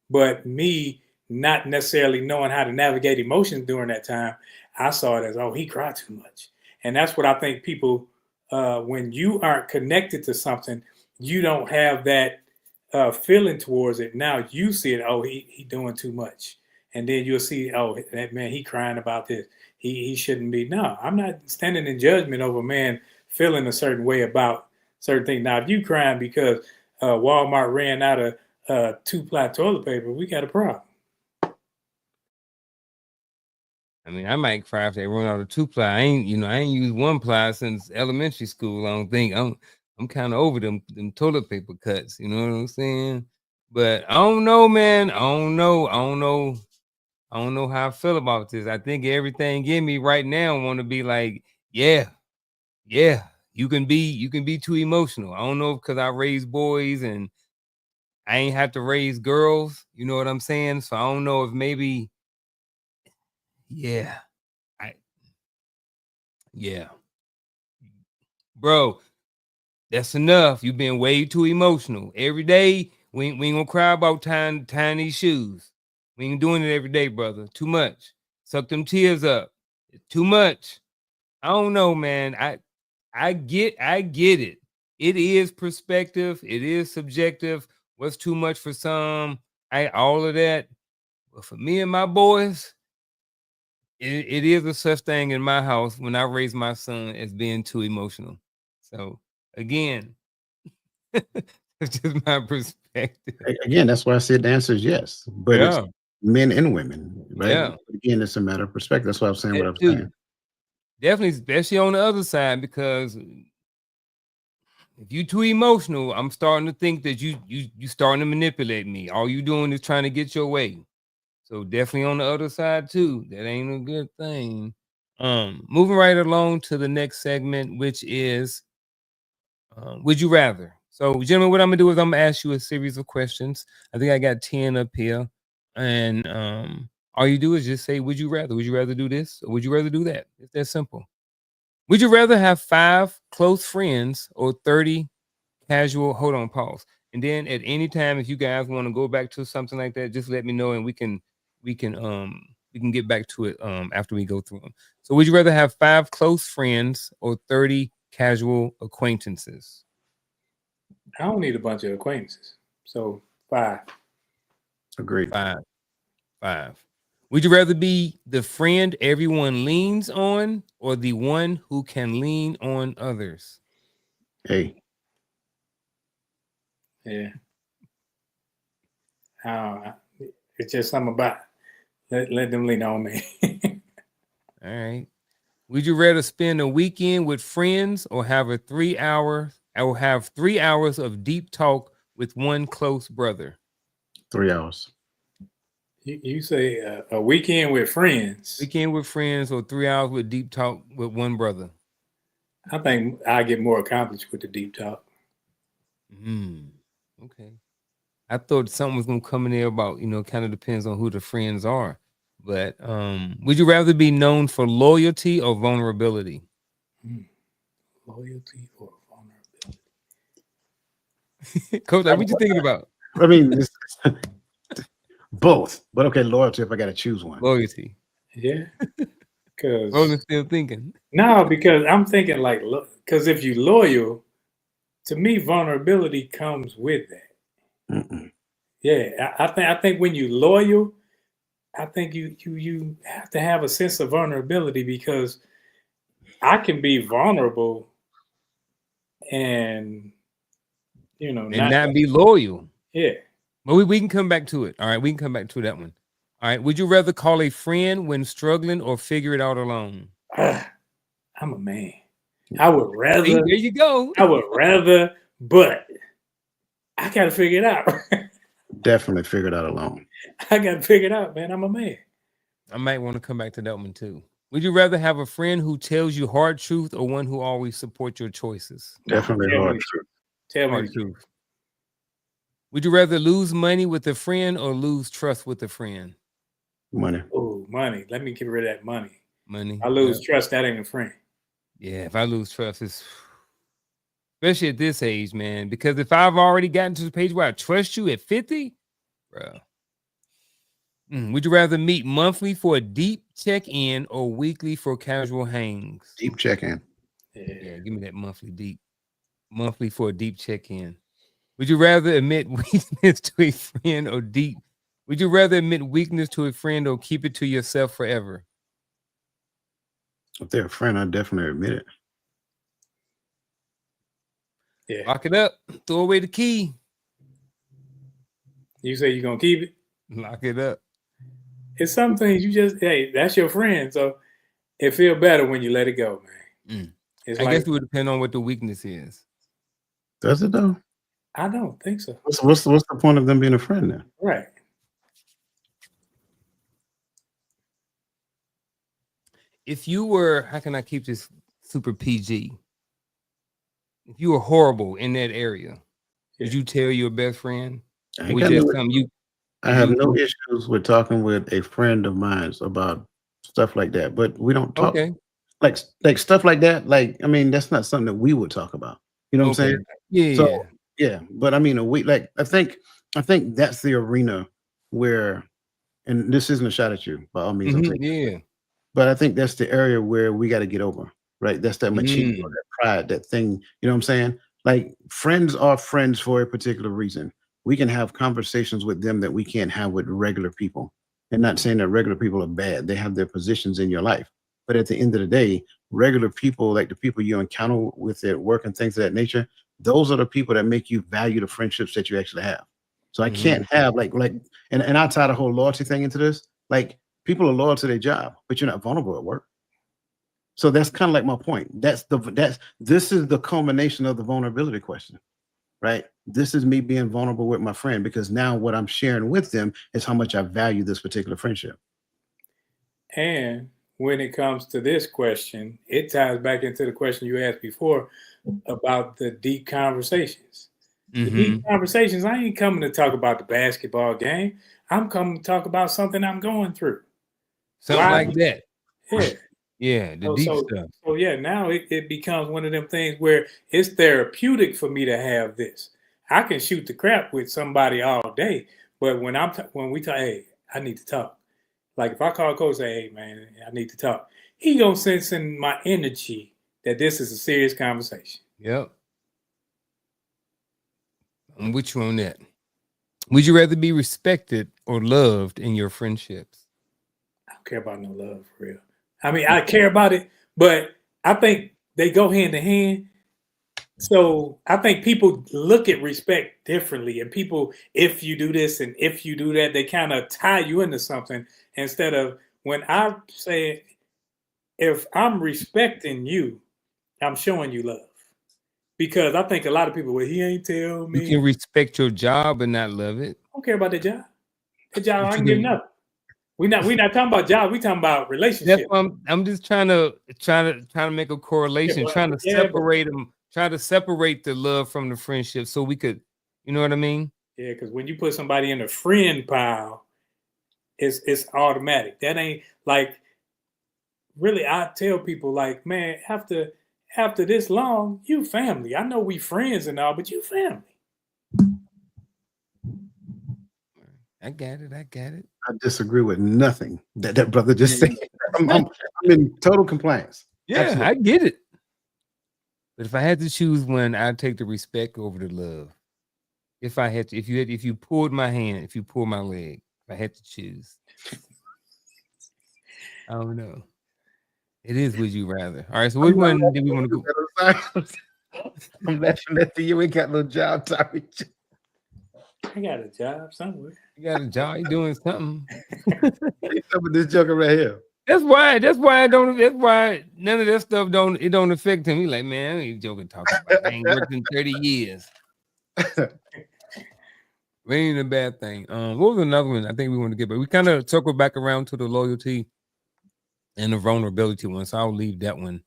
But me not necessarily knowing how to navigate emotions during that time, I saw it as, oh, he cried too much. And that's what I think people, when you aren't connected to something, you don't have that feeling towards it. Now you see it, oh, he doing too much. And then you'll see, oh, that man, he crying about this. He shouldn't be. No, I'm not standing in judgment over a man feeling a certain way about certain things. Now, if you crying because Walmart ran out of 2-ply toilet paper, we got a problem. I mean, I might cry if they run out of 2-ply. I ain't used 1-ply since elementary school. I don't think I'm kind of over them toilet paper cuts. You know what I'm saying? But I don't know, man. I don't know how I feel about this. I think everything in me right now want to be like, yeah, you can be too emotional. I don't know, because I raised boys and I ain't have to raise girls. You know what I'm saying? So I don't know if maybe, yeah, yeah, bro, that's enough. You've been way too emotional. Every day, we ain't gonna cry about tying these shoes. We ain't doing it every day, brother. Too much. Suck them tears up. Too much. I don't know, man. I get it. It is perspective. It is subjective. What's too much for some? All of that. But for me and my boys, it is a such thing in my house when I raise my son as being too emotional. So again, it's just my perspective. Again, that's why I said the answer is yes. But it's Yeah, men and women, right? yeah. Again, it's a matter of perspective. That's why I'm saying what I'm Dude, saying. definitely, especially on the other side, because if you too emotional, I'm starting to think that you starting to manipulate me. All you doing is trying to get your way. So definitely on the other side too. That ain't a good thing. Moving right along to the next segment, which is would you rather? So, gentlemen, what I'm gonna do is I'm gonna ask you a series of questions. I think I got 10 up here. And all you do is just say, would you rather? Would you rather do this or would you rather do that? It's that simple. Would you rather have 5 close friends or 30 casual? Hold on, pause. And then at any time, if you guys want to go back to something like that, just let me know and we can we can get back to it after we go through them. So would you rather have 5 close friends or 30 casual acquaintances? I don't need a bunch of acquaintances. So 5. Agreed. 5. 5. Would you rather be the friend everyone leans on or the one who can lean on others? Hey, Yeah. It's just something about let them lean on me. All right. Would you rather spend a weekend with friends or have 3 hours of deep talk with one close brother? 3 hours. You say a weekend with friends. Weekend with friends or 3 hours with deep talk with one brother? I think I get more accomplished with the deep talk. Okay. I thought something was gonna come in there about, kind of depends on who the friends are. But would you rather be known for loyalty or vulnerability? Loyalty or vulnerability? Coach, like, what you thinking about? I mean, it's both. But okay, loyalty if I got to choose one. Loyalty. Yeah. Because Roland's still thinking. no, because I'm thinking like, because if you loyal, to me, vulnerability comes with that. Mm-mm. Yeah, I think when you loyal, I think you have to have a sense of vulnerability because I can be vulnerable and And not be loyal. yeah. But we can come back to it. All right, we can come back to that one. All right. Would you rather call a friend when struggling or figure it out alone? I'm a man. I would rather. See, there you go. I would rather, but I got to figure it out. Definitely figured out alone. I got to figure it out, man. I'm a man. I might want to come back to that one too. Would you rather have a friend who tells you hard truth or one who always supports your choices? Definitely Tell hard me. truth. Tell me Hard the truth. Would you rather lose money with a friend or lose trust with a friend? Money. Oh, money. Let me get rid of that money. Money. I lose Yep. trust. That ain't a friend. Yeah, if I lose trust, it's especially at this age, man. Because if I've already gotten to the page where I trust you at 50, bro. Would you rather meet monthly for a deep check-in or weekly for casual hangs? Deep check-in. Yeah, give me that monthly for a deep check-in. Would you rather admit weakness to a friend or deep? Would you rather admit weakness to a friend or keep it to yourself forever? If they're a friend, I definitely admit it. Yeah. Lock it up. Throw away the key. You say you're gonna keep it? Lock it up. It's some things you just that's your friend. So it feel better when you let it go, man. It's I like guess it would depend on what the weakness is. Does it though? I don't think so. What's the point of them being a friend then? Right. If you were, how can I keep this super PG? If you were horrible in that area, would you tell your best friend? I ain't Would got just no- come you? I have no issues with talking with a friend of mine about stuff like that, but we don't talk Okay. like stuff like that. Like, I mean, that's not something that we would talk about. You know what I'm saying? Yeah. So yeah, but I mean, I think that's the arena where, and this isn't a shot at you by all means. I'm taking Yeah. But I think that's the area where we got to get over, right? That's that machismo, Mm. that pride, that thing. You know what I'm saying? Like friends are friends for a particular reason. We can have conversations with them that we can't have with regular people. And not saying that regular people are bad. They have their positions in your life. But at the end of the day, regular people, like the people you encounter with at work and things of that nature, those are the people that make you value the friendships that you actually have. So I can't have and I tie the whole loyalty thing into this. Like, people are loyal to their job, but you're not vulnerable at work. So that's kind of like my point. This is the culmination of the vulnerability question, right? This is me being vulnerable with my friend, because now what I'm sharing with them is how much I value this particular friendship. And when it comes to this question, it ties back into the question you asked before about the deep conversations. The deep conversations, I ain't coming to talk about the basketball game. I'm coming to talk about something I'm going through. Something like that. Yeah. Yeah, the deep stuff. So yeah, now it becomes one of them things where it's therapeutic for me to have this. I can shoot the crap with somebody all day, but when we talk, hey, I need to talk. Like, if I call Coach, say, hey man, I need to talk, he gonna sense in my energy that this is a serious conversation. Yep. I'm with you on that. Would you rather be respected or loved in your friendships? I don't care about no love, for real. I mean, I care about it, but I think they go hand in hand. So I think people look at respect differently, and people, if you do this and if you do that, they kind of tie you into something, instead of, when I say, if I'm respecting you, I'm showing you love. Because I think a lot of people, well, he ain't tell me. You can respect your job and not love it. I don't care about the job. The job, I can give nothing. We're not talking about job. We talking about relationship. That's why I'm just trying to make a correlation, trying to separate them, try to separate the love from the friendship, so we could, you know what I mean? Yeah, because when you put somebody in a friend pile, it's automatic. That ain't like, really. I tell people, like, man, after this long, you family. I know we friends and all, but you family. I got it. I disagree with nothing that brother just said. I'm in total compliance. Yeah, absolutely. I get it. But if I had to choose one, I'd take the respect over the love. If I had to, if you pulled my hand, if you pulled my leg, if I had to choose. I don't know. It is would you rather. All right, so which one do we want to go? I'm laughing at you. Ain't got no job, Tommy. I got a job somewhere. You got a job, you doing something. Some of this joker right here. That's why none of that stuff don't affect him. He's like, man, I ain't joking talking about. I ain't worked in 30 years. It ain't a bad thing. What was another one I think we want to get, but we kind of circle back around to the loyalty and the vulnerability one. So I'll leave that one.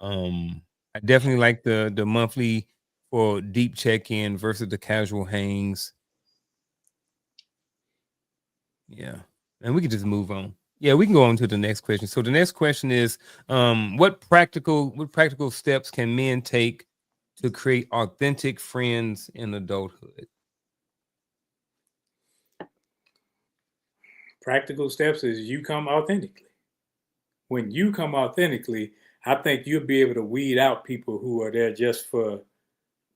I definitely like the monthly for deep check-in versus the casual hangs. Yeah. And we can just move on. Yeah, we can go on to the next question. So the next question is, what practical steps can men take to create authentic friends in adulthood? Practical steps is you come authentically. When you come authentically, I think you'll be able to weed out people who are there just for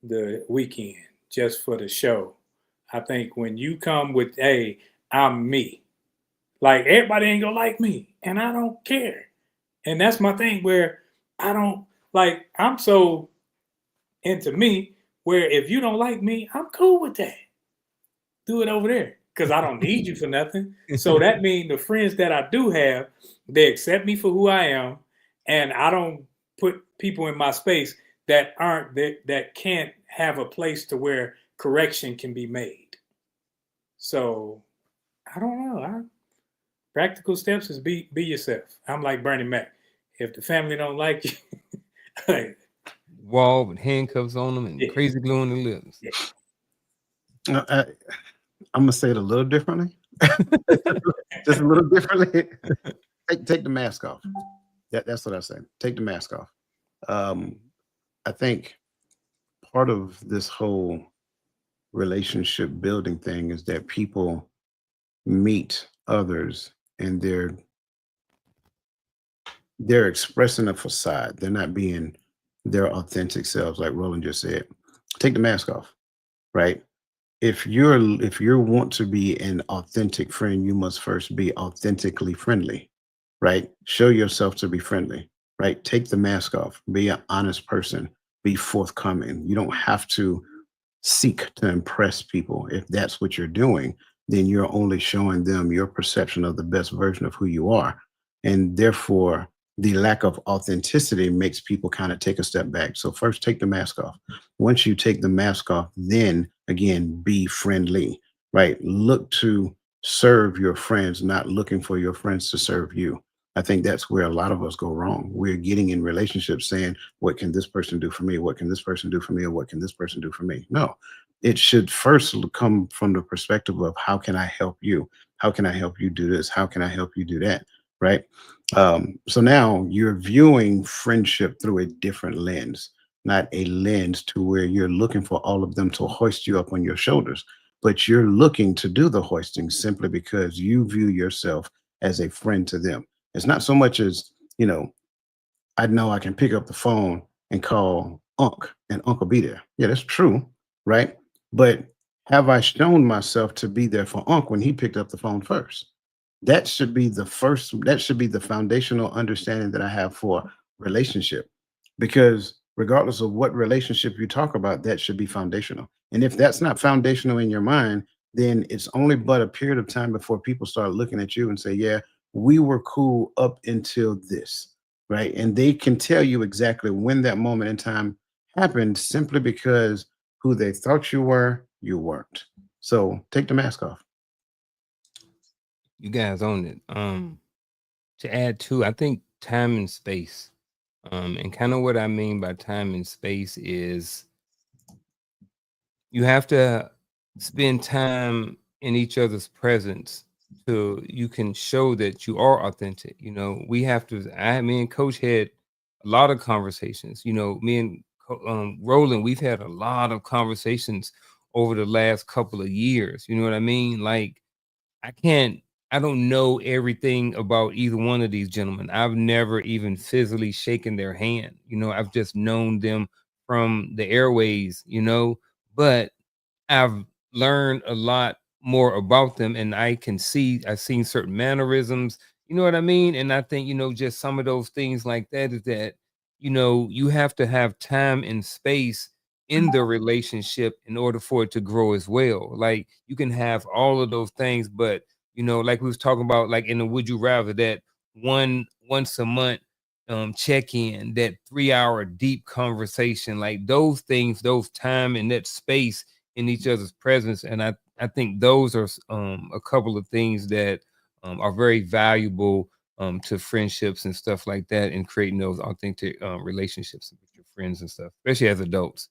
the weekend, just for the show. I think when you come with, hey, I'm me. Like, everybody ain't gonna like me, and I don't care. And that's my thing, where I don't, like, I'm so into me, where if you don't like me, I'm cool with that. Do it over there, because I don't need you for nothing. So that means the friends that I do have, they accept me for who I am, and I don't put people in my space that can't have a place to where correction can be made. So I don't know. Practical steps is be yourself. I'm like Bernie Mac. If the family don't like you, like, wall with handcuffs on them and crazy glue on the lips. Yeah. I'm gonna say it a little differently. Just a little differently. Take the mask off. That's what I say. Take the mask off. I think part of this whole relationship building thing is that people meet others and they're expressing a facade. They're not being their authentic selves, like Roland just said. Take the mask off, right? if you want to be an authentic friend, you must first be authentically friendly, right? Show yourself to be friendly, right? Take the mask off. Be an honest person. Be forthcoming. You don't have to seek to impress people. If that's what you're doing, then you're only showing them your perception of the best version of who you are. And therefore, the lack of authenticity makes people kind of take a step back. So, first, take the mask off. Once you take the mask off, then again, be friendly, right? Look to serve your friends, not looking for your friends to serve you. I think that's where a lot of us go wrong. We're getting in relationships saying, what can this person do for me? What can this person do for me? Or what can this person do for me? No, it should first come from the perspective of how can I help you? How can I help you do this? How can I help you do that? Right. So now you're viewing friendship through a different lens, not a lens to where you're looking for all of them to hoist you up on your shoulders, but you're looking to do the hoisting simply because you view yourself as a friend to them. It's not so much as, I know I can pick up the phone and call Unc and Uncle be there. Yeah, that's true, right? But have I shown myself to be there for Unc when he picked up the phone first? That should be the foundational understanding that I have for relationship. Because regardless of what relationship you talk about, that should be foundational. And if that's not foundational in your mind, then it's only but a period of time before people start looking at you and say, yeah, we were cool up until this, right? And they can tell you exactly when that moment in time happened simply because who they thought you were, you weren't. So take the mask off. You guys own it. To add to, I think time and space. And kind of what I mean by time and space is you have to spend time in each other's presence so you can show that you are authentic. We have to. Me and Coach had a lot of conversations. Me and Roland, we've had a lot of conversations over the last couple of years. You know what I mean? Like, I can't. I don't know everything about either one of these gentlemen. I've never even physically shaken their hand. I've just known them from the airways. But I've learned a lot more about them, and I've seen certain mannerisms, you know what I mean? And I think, just some of those things like that is that, you have to have time and space in the relationship in order for it to grow as well. Like, you can have all of those things, but like we was talking about, like in the Would You Rather, that once a month check in, that 3 hour deep conversation, like those things, those time and that space in each other's presence. And I think those are a couple of things that are very valuable to friendships and stuff like that, and creating those authentic relationships with your friends and stuff, especially as adults.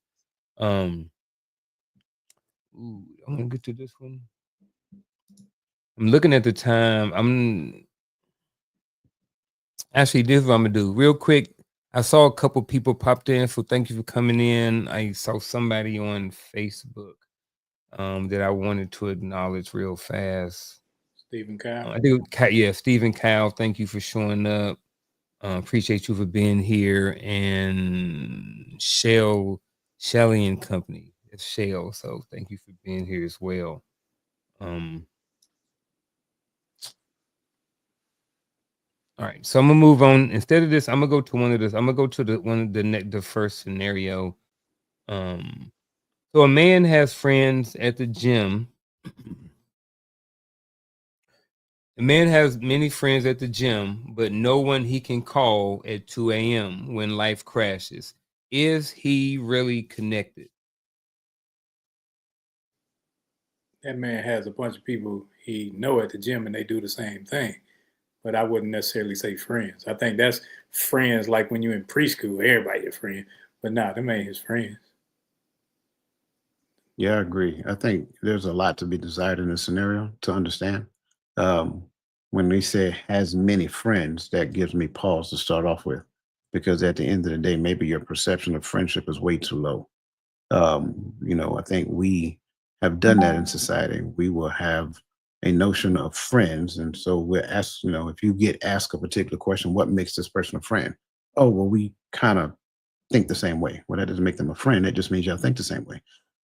um I'm gonna get to this one. I'm looking at the time. Actually, this is what I'm gonna do real quick. I saw a couple people popped in, so thank you for coming in. I saw somebody on Facebook that I wanted to acknowledge real fast. Stephen Kyle. I think, yeah, Stephen Kyle. Thank you for showing up. Appreciate you for being here. And Shelly and Company. It's Shell. So thank you for being here as well. All right, so I'm gonna move on. Instead of this, I'm gonna go to one of this. I'm gonna go to the first scenario. So a man has friends at the gym. The man has many friends at the gym, but no one he can call at 2 a.m. when life crashes. Is he really connected? That man has a bunch of people he know at the gym and they do the same thing. But I wouldn't necessarily say friends. I think that's friends like when you're in preschool, everybody your friend. But nah, them ain't his friends. Yeah, I agree. I think there's a lot to be desired in this scenario to understand. Um, when we say has many friends, that gives me pause to start off with, because at the end of the day, maybe your perception of friendship is way too low. I think we have done that in society. We will have a notion of friends. And so we're asked, if you get asked a particular question, what makes this person a friend? Oh, well, we kind of think the same way. Well, that doesn't make them a friend. It just means y'all think the same way.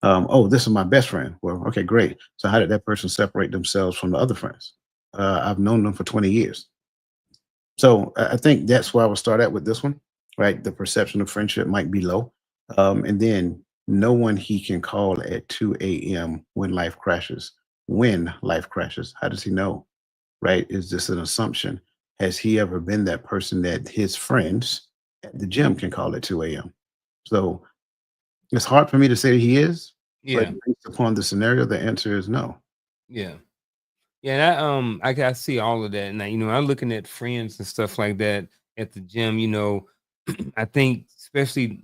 Oh, this is my best friend. Well, okay, great. So how did that person separate themselves from the other friends? I've known them for 20 years. So I think that's where I would start at with this one, right? The perception of friendship might be low. And then no one he can call at 2 a.m. when life crashes. When life crashes, how does he know? Right? Is this an assumption? Has he ever been that person that his friends at the gym can call at 2 a.m.? So it's hard for me to say he is, but Yeah, based upon the scenario, the answer is no. yeah. Yeah, I see all of that, and I'm looking at friends and stuff like that at the gym. I think especially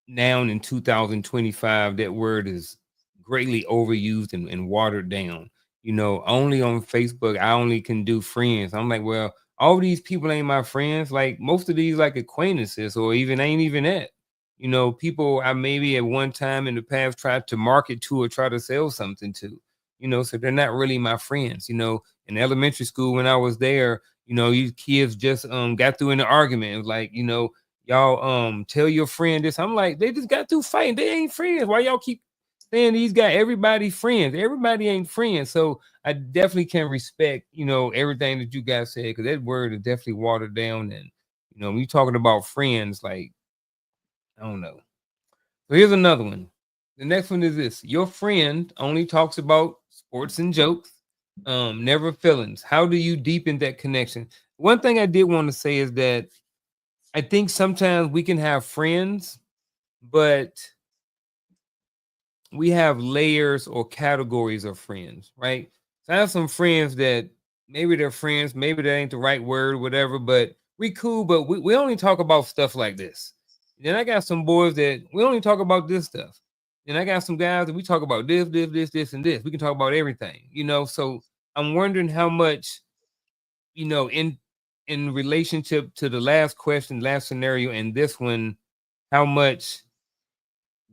now in 2025, that word is greatly overused and watered down. Only on Facebook, I only can do friends. I'm like, well, all these people ain't my friends. Like most of these, like acquaintances, or even ain't even that. People I maybe at one time in the past tried to market to or try to sell something to. So they're not really my friends. In elementary school when I was there, these kids just got through an argument. It was like, y'all tell your friend this. I'm like, they just got through fighting. They ain't friends. Why y'all keep saying these guys, everybody friends? Everybody ain't friends. So I definitely can respect, everything that you guys said, because that word is definitely watered down. And when you're talking about friends, like, I don't know. So here's another one. The next one is this: your friend only talks about sports and jokes, never feelings. How do you deepen that connection? One thing I did want to say is that I think sometimes we can have friends, but we have layers or categories of friends, right? So I have some friends that maybe they're friends, maybe that ain't the right word, whatever, but we cool, but we only talk about stuff like this. Then I got some boys that we only talk about this stuff. Then I got some guys that we talk about this, and this. We can talk about everything, So I'm wondering how much, in relationship to the last question, last scenario, and this one, how much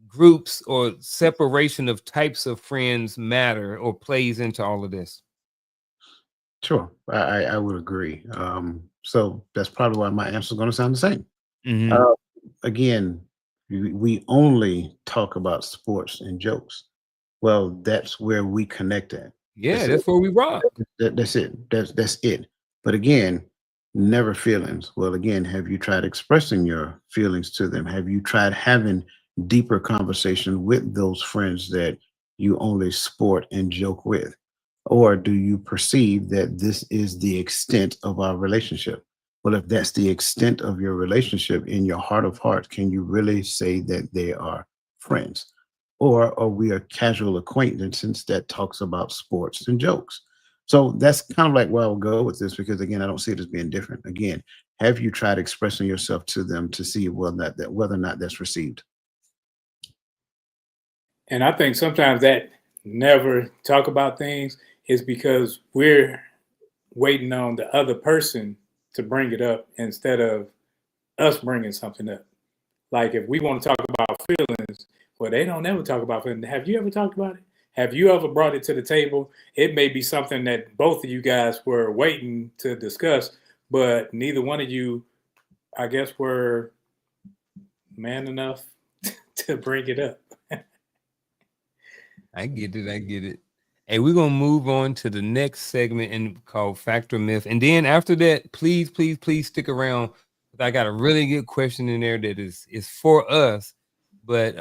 groups or separation of types of friends matter or plays into all of this. Sure, I would agree. So that's probably why my answer is going to sound the same. Mm-hmm. Uh, Again, we only talk about sports and jokes. Well, that's where we connect at. Yeah, That's it. that's where we rock. That's it. That's it. But again, never feelings. Well, again, have you tried expressing your feelings to them? Have you tried having deeper conversation with those friends that you only sport and joke with? Or do you perceive that this is the extent of our relationship? Well, if that's the extent of your relationship, in your heart of hearts, can you really say that they are friends? Or are we a casual acquaintance that talks about sports and jokes? So that's kind of like where I will go with this, because again, I don't see it as being different. Again, have you tried expressing yourself to them to see whether or not that's received? And I think sometimes that never talk about things is because we're waiting on the other person to bring it up instead of us bringing something up. Like if we want to talk about feelings, well, they don't ever talk about feelings. Have you ever talked about it? Have you ever brought it to the table? It may be something that both of you guys were waiting to discuss, but neither one of you, I guess, were man enough to bring it up. I get it. I get it. Hey, we're gonna move on to the next segment and called Fact or Myth. And then after that, please, please, please stick around. I got a really good question in there that is for us, but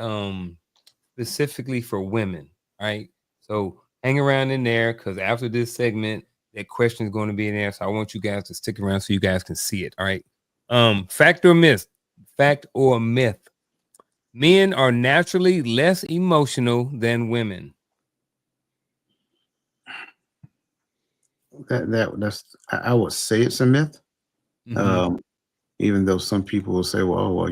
specifically for women. Right. So hang around in there because after this segment, that question is going to be in there. So I want you guys to stick around so you guys can see it. All right. Fact or myth? Fact or myth? Men are naturally less emotional than women. I would say it's a myth. Mm-hmm. Um, Even though some people will say, well,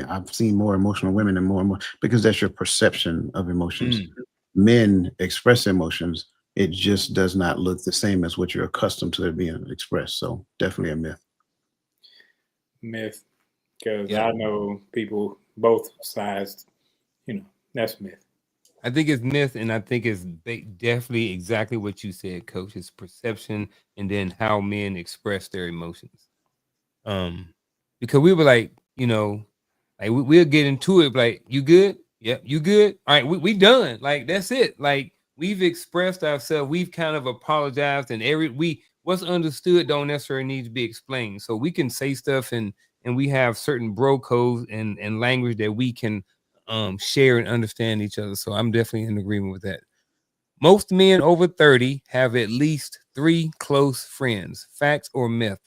I've seen more emotional women and more, because that's your perception of emotions. Mm. Men express emotions. It just does not look the same as what you're accustomed to it being expressed. So definitely a myth. Myth, because Yeah, I know people both sides, that's myth. I think it's myth, and I think it's definitely exactly what you said, Coach. It's perception, and then how men express their emotions. Um, because we were like, like we'll get into it, like, you good? Yep, you good? All right, we done. Like that's it. Like we've expressed ourselves. We've kind of apologized, and what's understood don't necessarily need to be explained. So we can say stuff, and we have certain bro codes and language that we can share and understand each other. So I'm definitely in agreement with that. Most men over 30 have at least 3 close friends. Facts or myth?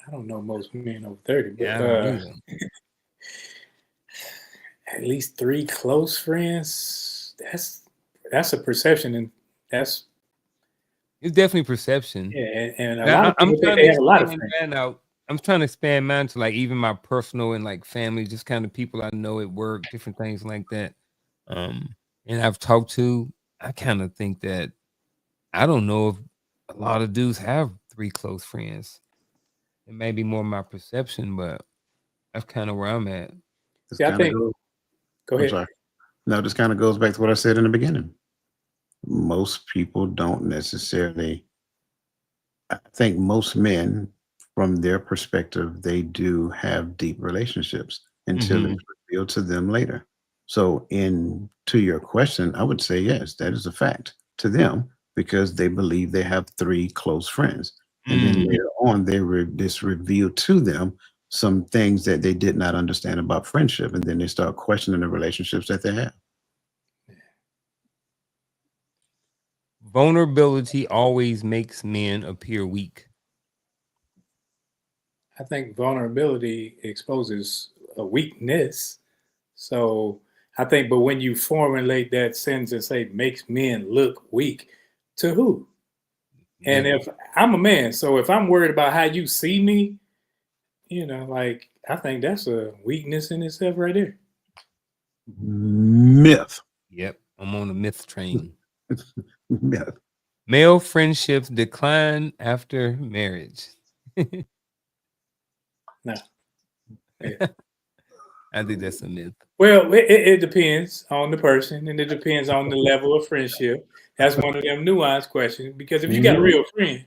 I don't know most men over 30, but Yeah, I don't either. at least 3 close friends. That's a perception, and that's It's definitely perception. yeah. And a lot of I'm people think trying they to have a lot of expand friends. that out. I'm trying to expand mine to like even my personal and like family, just kind of people I know at work, different things like that. And I've talked to. I kind of think that I don't know if a lot of dudes have 3 close friends. It may be more my perception, but that's kind of where I'm at. This See, I kind of think. goes. Go I'm ahead. sorry. No, this kind of goes back to what I said in the beginning. Most people don't necessarily. I think most men, from their perspective, they do have deep relationships until Mhm. it's revealed to them later. So, to your question, I would say yes, that is a fact to them because they believe they have 3 close friends, and then Mm. later on, this revealed to them some things that they did not understand about friendship, and then they start questioning the relationships that they have. Vulnerability always makes men appear weak. I think vulnerability exposes a weakness. So I think, but when you formulate that sentence and say makes men look weak, to who? And Yeah. if I'm a man, so if I'm worried about how you see me, like I think that's a weakness in itself right there. Myth. Yep. I'm on the myth train. Myth. Male friendships decline after marriage. No. Yeah. I think that's a myth. Well, it depends on the person and it depends on the level of friendship. That's one of them nuanced questions because if you got a Mhm. real friend,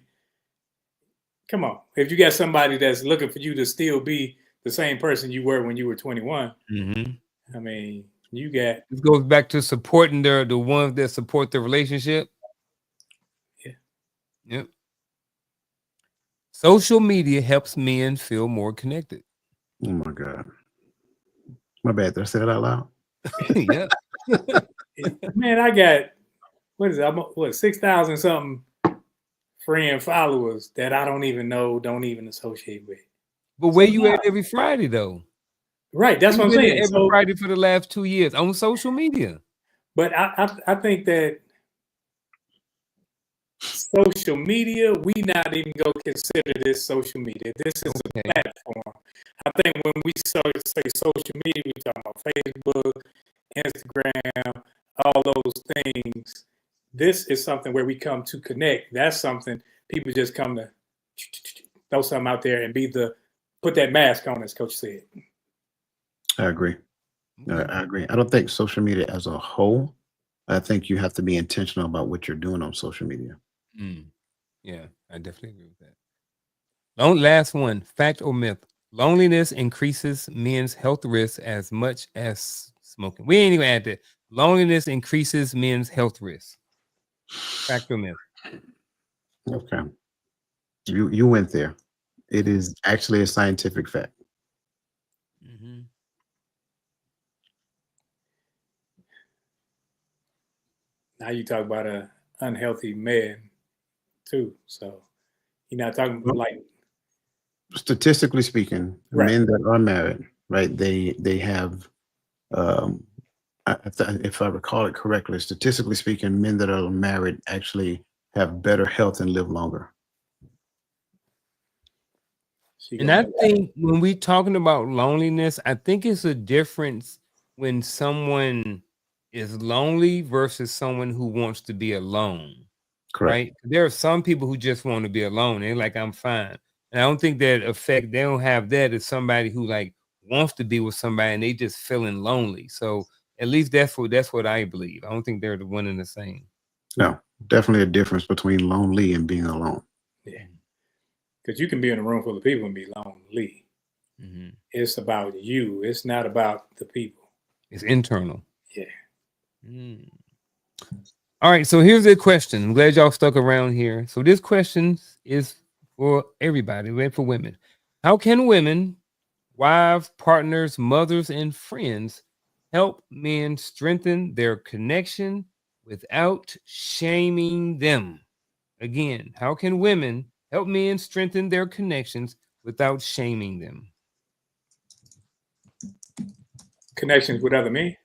come on. If you got somebody that's looking for you to still be the same person you were when you were 21, Mhm. I mean, you got This goes back to supporting the ones that support the relationship. yeah. Yep. Social media helps men feel more connected. Oh my God. My bad. Did I say that out loud? Yep. Man, I got what is it? I'm what 6,000 something friend followers that I don't even know, don't even associate with. But So where you yeah, at every Friday though? right. That's what You've I'm been there saying. every So, Friday for the last 2 years on social media. but I think that social media, we not even go consider this social media. This is a Okay. platform. I think when we say social media, we talk about Facebook, Instagram, all those things. This is something where we come to connect. That's something people just come to throw something out there and put that mask on, as Coach said. I agree. Okay. I agree. I don't think social media as a whole. I think you have to be intentional about what you're doing on social media. Mm. Yeah, I definitely agree with that. Last one, fact or myth? Loneliness increases men's health risks as much as smoking. We ain't even add that. Loneliness increases men's health risks. Fact or myth? Okay. You went there. It is actually a scientific fact. Mm-hmm. Now you talk about a unhealthy man too. So you're not talking Well, like statistically speaking, right. men that are married, right? They have um if I recall it correctly, statistically speaking, men that are married actually have better health and live longer. She And gonna I make think when we talking about loneliness, I think it's a difference when someone is lonely versus someone who wants to be alone. Correct. Right? There are some people who just want to be alone. They're like, I'm fine. And I don't think they don't have that as somebody who like wants to be with somebody and they just feeling lonely. So at least that's what I believe. I don't think they're the one and the same. No, definitely a difference between lonely and being alone. yeah. Because you can be in a room full of people and be lonely. It's about you. It's not about the people. It's internal. Yeah. All right, so here's a question. I'm glad y'all stuck around here. So this question is for everybody, and for women. How can women, wives, partners, mothers, and friends help men strengthen their connection without shaming them? Again, how can women help men strengthen their connections without shaming them? Connections with other men.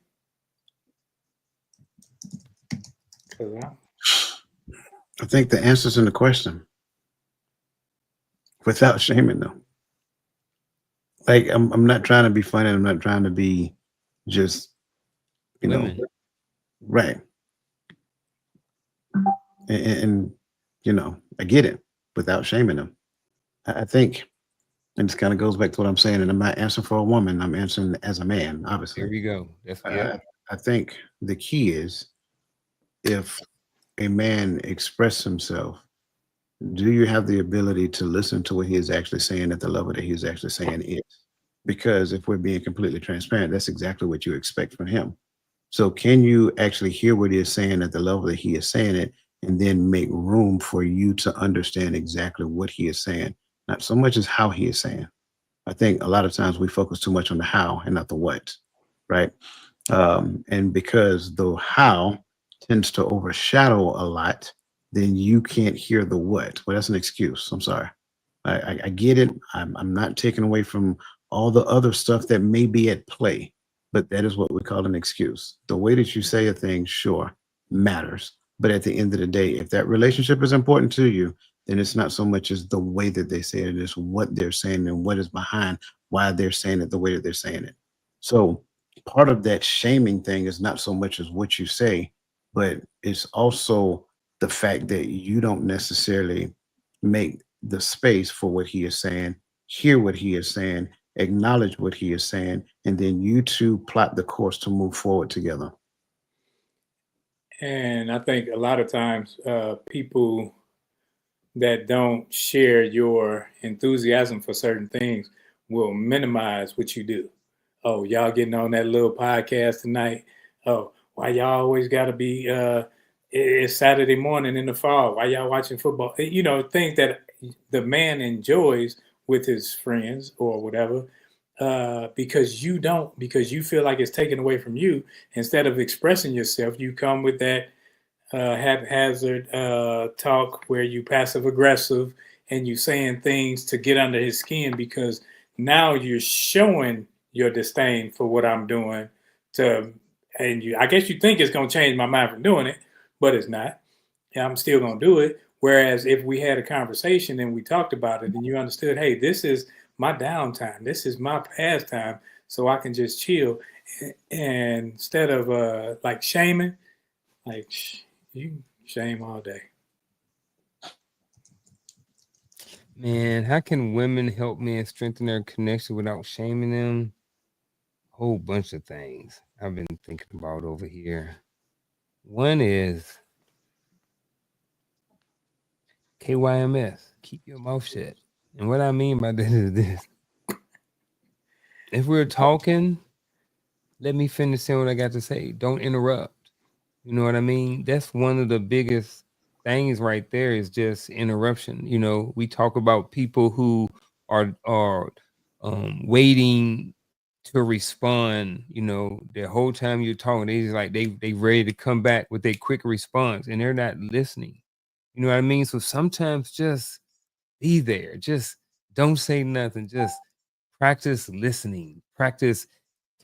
I think the answer's in the question. Without shaming them. Like I'm not trying to be funny. I'm not trying to be just, you Women. know, right. And you know, I get it without shaming them. I think, and this kind of goes back to what I'm saying, and I'm not answering for a woman. I'm answering as a man, obviously. There we go. That's yeah. I think the key is if a man expresses himself, do you have the ability to listen to what he is actually saying at the level that he's actually saying is? Because if we're being completely transparent, that's exactly what you expect from him. So can you actually hear what he is saying at the level that he is saying it, and then make room for you to understand exactly what he is saying? Not so much as how he is saying. I think a lot of times we focus too much on the how and not the what, right? And because the how tends to overshadow a lot, then you can't hear the what. Well, that's an excuse. I'm sorry. I get it. I'm not taking away from all the other stuff that may be at play, but that is what we call an excuse. The way that you say a thing, sure, matters. But at the end of the day, if that relationship is important to you, then it's not so much as the way that they say it, it's what they're saying and what is behind why they're saying it the way that they're saying it. So part of that shaming thing is not so much as what you say, but it's also the fact that you don't necessarily make the space for what he is saying, hear what he is saying, acknowledge what he is saying, and then you two plot the course to move forward together. And I think a lot of times people that don't share your enthusiasm for certain things will minimize what you do. Oh, y'all getting on that little podcast tonight? Oh, why y'all always got to be? It's Saturday morning in the fall. Why y'all watching football? You know, things that the man enjoys with his friends or whatever. Because you don't, because you feel like it's taken away from you. Instead of expressing yourself, you come with that haphazard talk where you passive aggressive and you saying things to get under his skin because now you're showing your disdain for what I'm doing and I guess you think it's going to change my mind from doing it, but it's not. And I'm still going to do it. Whereas if we had a conversation and we talked about it and you understood, hey, this is my downtime. This is my pastime. So I can just chill. And instead of like shaming, like you shame all day. Man, how can women help men strengthen their connection without shaming them? Whole bunch of things I've been thinking about over here. One is KYMS, keep your mouth shut. And what I mean by that is this. If we're talking, let me finish saying what I got to say. Don't interrupt. You know what I mean? That's one of the biggest things right there is just interruption. You know, we talk about people who are waiting to respond, you know, the whole time you're talking, they just like they ready to come back with a quick response and they're not listening. You know what I mean? So sometimes just be there. Just don't say nothing. Just practice listening. Practice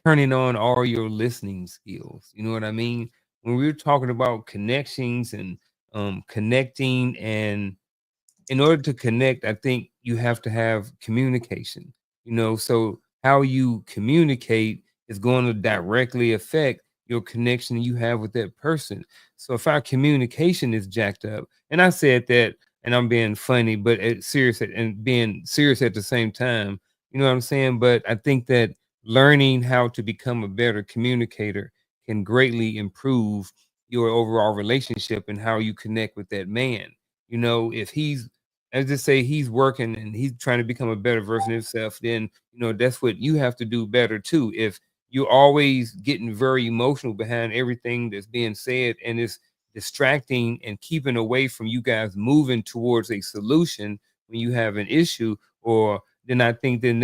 turning on all your listening skills. You know what I mean? When we were talking about connections and connecting, and in order to connect, I think you have to have communication. You know, so how you communicate is going to directly affect your connection you have with that person. So if our communication is jacked up, and I said that, and I'm being funny, but it's serious and being serious at the same time. You know what I'm saying? But I think that learning how to become a better communicator can greatly improve your overall relationship and how you connect with that man. You know, if he's as just say he's working and he's trying to become a better version of himself, then that's what you have to do better too. If you're always getting very emotional behind everything that's being said and it's distracting and keeping away from you guys moving towards a solution when you have an issue, or then I think then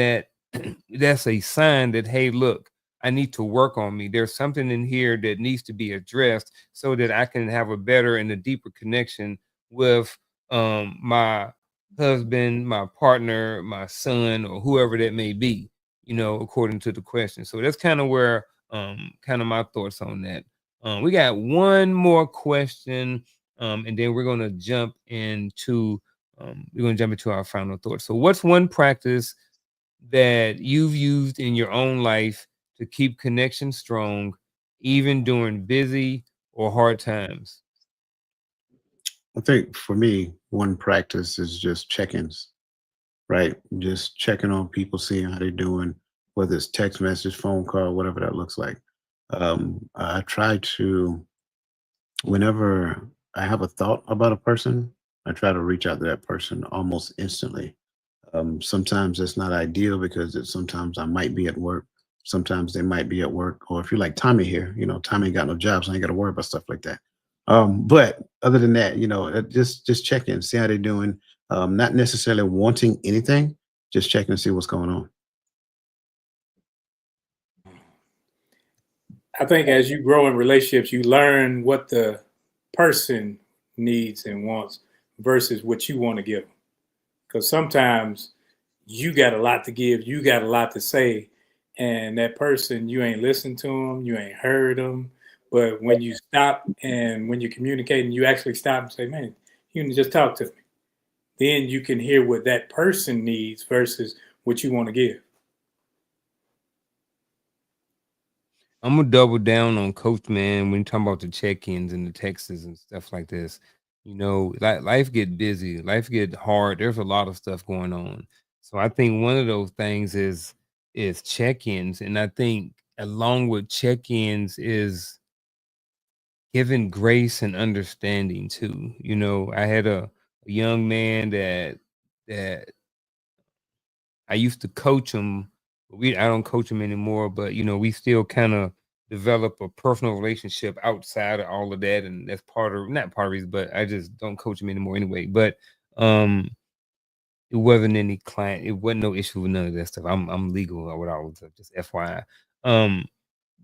that's a sign that, hey, look, I need to work on me. There's something in here that needs to be addressed so that I can have a better and a deeper connection with my husband, my partner, my son, or whoever that may be, according to the question. So that's kind of where kind of my thoughts on that. We got one more question, and then we're gonna jump into our final thoughts. So what's one practice that you've used in your own life to keep connection strong, even during busy or hard times? I think for me, one practice is just check-ins, right? Just checking on people, seeing how they're doing, whether it's text message, phone call, whatever that looks like. I try to, whenever I have a thought about a person, I try to reach out to that person almost instantly. Sometimes that's not ideal because sometimes I might be at work. Sometimes they might be at work. Or if you're like Tommy here, Tommy ain't got no job, so I ain't got to worry about stuff like that. But other than that, just check in, see how they're doing. Not necessarily wanting anything, just checking to see what's going on. I think as you grow in relationships, you learn what the person needs and wants versus what you want to give them. Because sometimes you got a lot to give, you got a lot to say, and that person, you ain't listened to them, you ain't heard them. But when you stop and when you're communicating, you actually stop and say, man, you can just talk to me. Then you can hear what that person needs versus what you want to give. I'm gonna double down on Coach, man, when you talk about the check-ins and the texts and stuff like this. Life get busy, life get hard. There's a lot of stuff going on. So I think one of those things is check-ins. And I think along with check-ins is giving grace and understanding too. I had a young man that I used to coach him. I don't coach him anymore, but we still kind of develop a personal relationship outside of all of that, and that's not part of it, but I just don't coach him anymore anyway. But it wasn't any client, it wasn't no issue with none of that stuff. I'm legal with all of stuff, just FYI.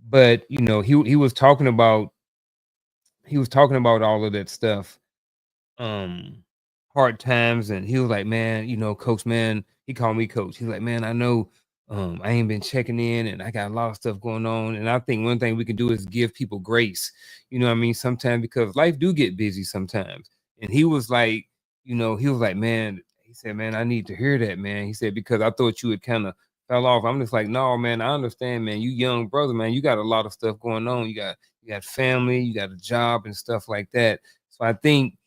But he was talking about all of that stuff, hard times, and he was like, man, coach, man, he called me coach. He's like, man, I know I ain't been checking in and I got a lot of stuff going on. And I think one thing we can do is give people grace, what I mean, sometimes, because life do get busy sometimes. And he was like, man, he said, man, I need to hear that, man. He said, because I thought you had kind of fell off. I'm just like, no, man, I understand, man. You young brother, man, you got a lot of stuff going on. You got family, you got a job and stuff like that. So I think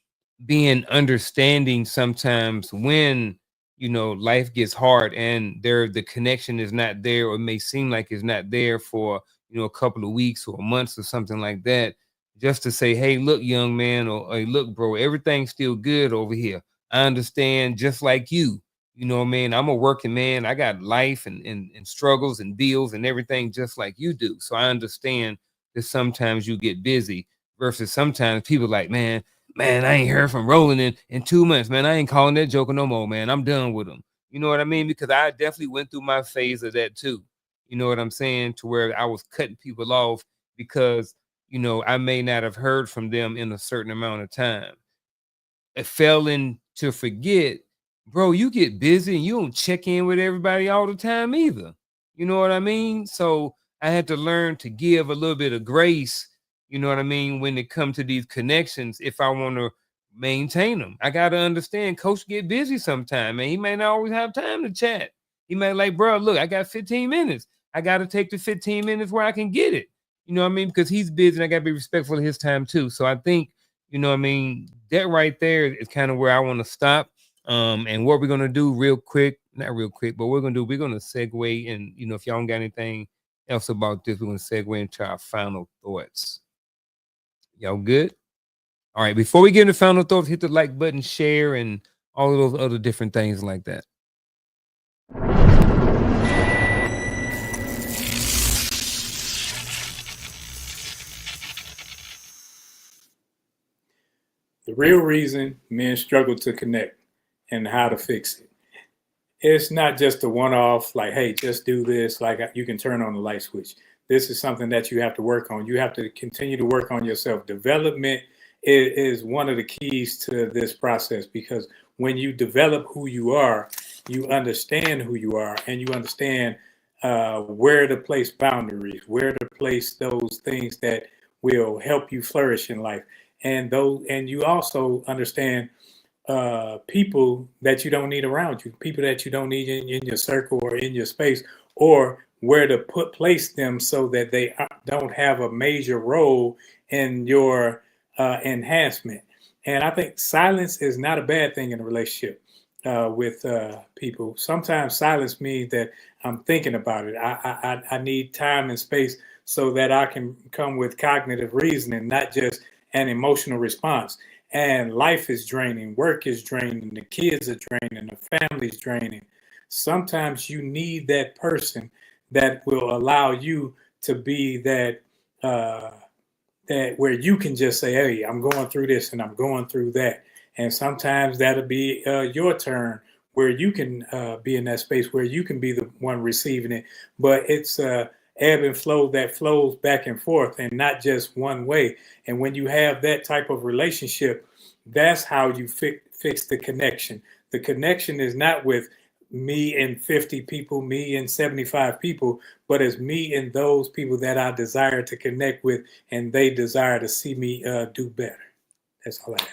being understanding sometimes when life gets hard and the connection is not there, or it may seem like it's not there for a couple of weeks or months or something like that, just to say, hey, look, young man, or hey, look, bro, everything's still good over here. I understand, just like you know what I mean, I'm a working man, I got life and struggles and bills and everything just like you do. So I understand that sometimes you get busy, versus sometimes people like, man, I ain't heard from Roland in 2 months, man. I ain't calling that joker no more, man. I'm done with him. You know what I mean? Because I definitely went through my phase of that too. You know what I'm saying? To where I was cutting people off because, I may not have heard from them in a certain amount of time. I fell into forget, bro, you get busy and you don't check in with everybody all the time either. You know what I mean? So I had to learn to give a little bit of grace, you know what I mean, when it comes to these connections, if I want to maintain them. I got to understand coach get busy sometime, man. He may not always have time to chat. He may like, bro, look, I got 15 minutes. I got to take the 15 minutes where I can get it. You know what I mean? Because he's busy and I got to be respectful of his time too. So I think, you know what I mean, that right there is kind of where I want to stop. And what we're going to do real quick, not real quick, but we're going to segue. And, if y'all don't got anything else about this, we're going to segue into our final thoughts. Y'all good? All right. Before we get into final thoughts, hit the like button, share, and all of those other different things like that. The real reason men struggle to connect and how to fix it. It's not just a one-off, like, hey, just do this, like you can turn on the light switch. This is something that you have to work on. You have to continue to work on yourself. Development is one of the keys to this process, because when you develop who you are, you understand who you are, and you understand where to place boundaries, where to place those things that will help you flourish in life. And you also understand people that you don't need around you, people that you don't need in your circle or in your space, or where to place them so that they don't have a major role in your enhancement. And I think silence is not a bad thing in a relationship with people. Sometimes silence means that I'm thinking about it. I need time and space so that I can come with cognitive reasoning, not just an emotional response. And life is draining, work is draining, the kids are draining, the family's draining. Sometimes you need that person that will allow you to be that where you can just say, hey, I'm going through this and I'm going through that. And sometimes that'll be your turn, where you can be in that space where you can be the one receiving it. But it's ebb and flow that flows back and forth and not just one way. And when you have that type of relationship, that's how you fix the connection. The connection is not with me and 50 people, me and 75 people, but it's me and those people that I desire to connect with, and they desire to see me do better. That's all I have.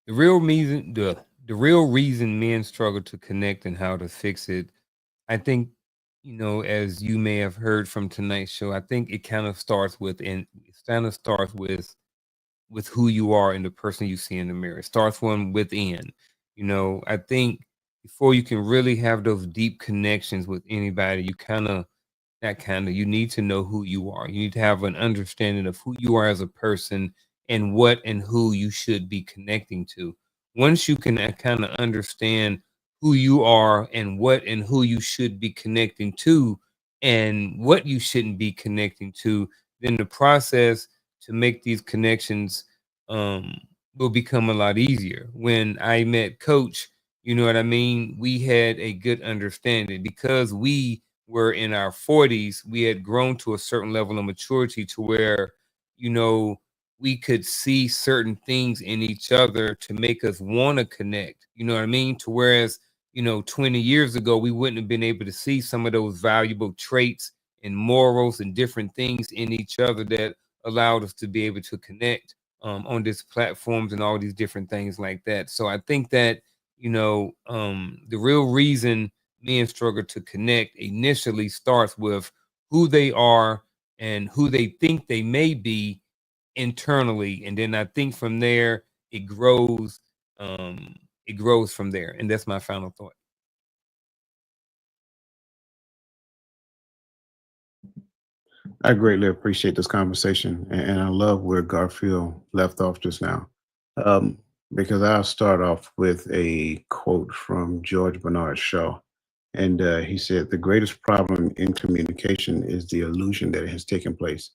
The real reason men struggle to connect and how to fix it, I think, as you may have heard from tonight's show, I think it kind of starts with who you are and the person you see in the mirror. It starts from within. I think before you can really have those deep connections with anybody, you need to know who you are. You need to have an understanding of who you are as a person and what and who you should be connecting to. Once you can kind of understand who you are and what and who you should be connecting to and what you shouldn't be connecting to, then the process to make these connections will become a lot easier. When I met Coach, you know what I mean? We had a good understanding because we were in our 40s. We had grown to a certain level of maturity to where, we could see certain things in each other to make us want to connect. You know what I mean? To whereas, 20 years ago, we wouldn't have been able to see some of those valuable traits and morals and different things in each other that allowed us to be able to connect on these platforms and all these different things like that. So I think that, the real reason men struggle to connect initially starts with who they are and who they think they may be internally. And then I think from there, it grows from there. And that's my final thought. I greatly appreciate this conversation, and I love where Garfield left off just now, um, because I'll start off with a quote from George Bernard Shaw, and he said, "The greatest problem in communication is the illusion that it has taken place."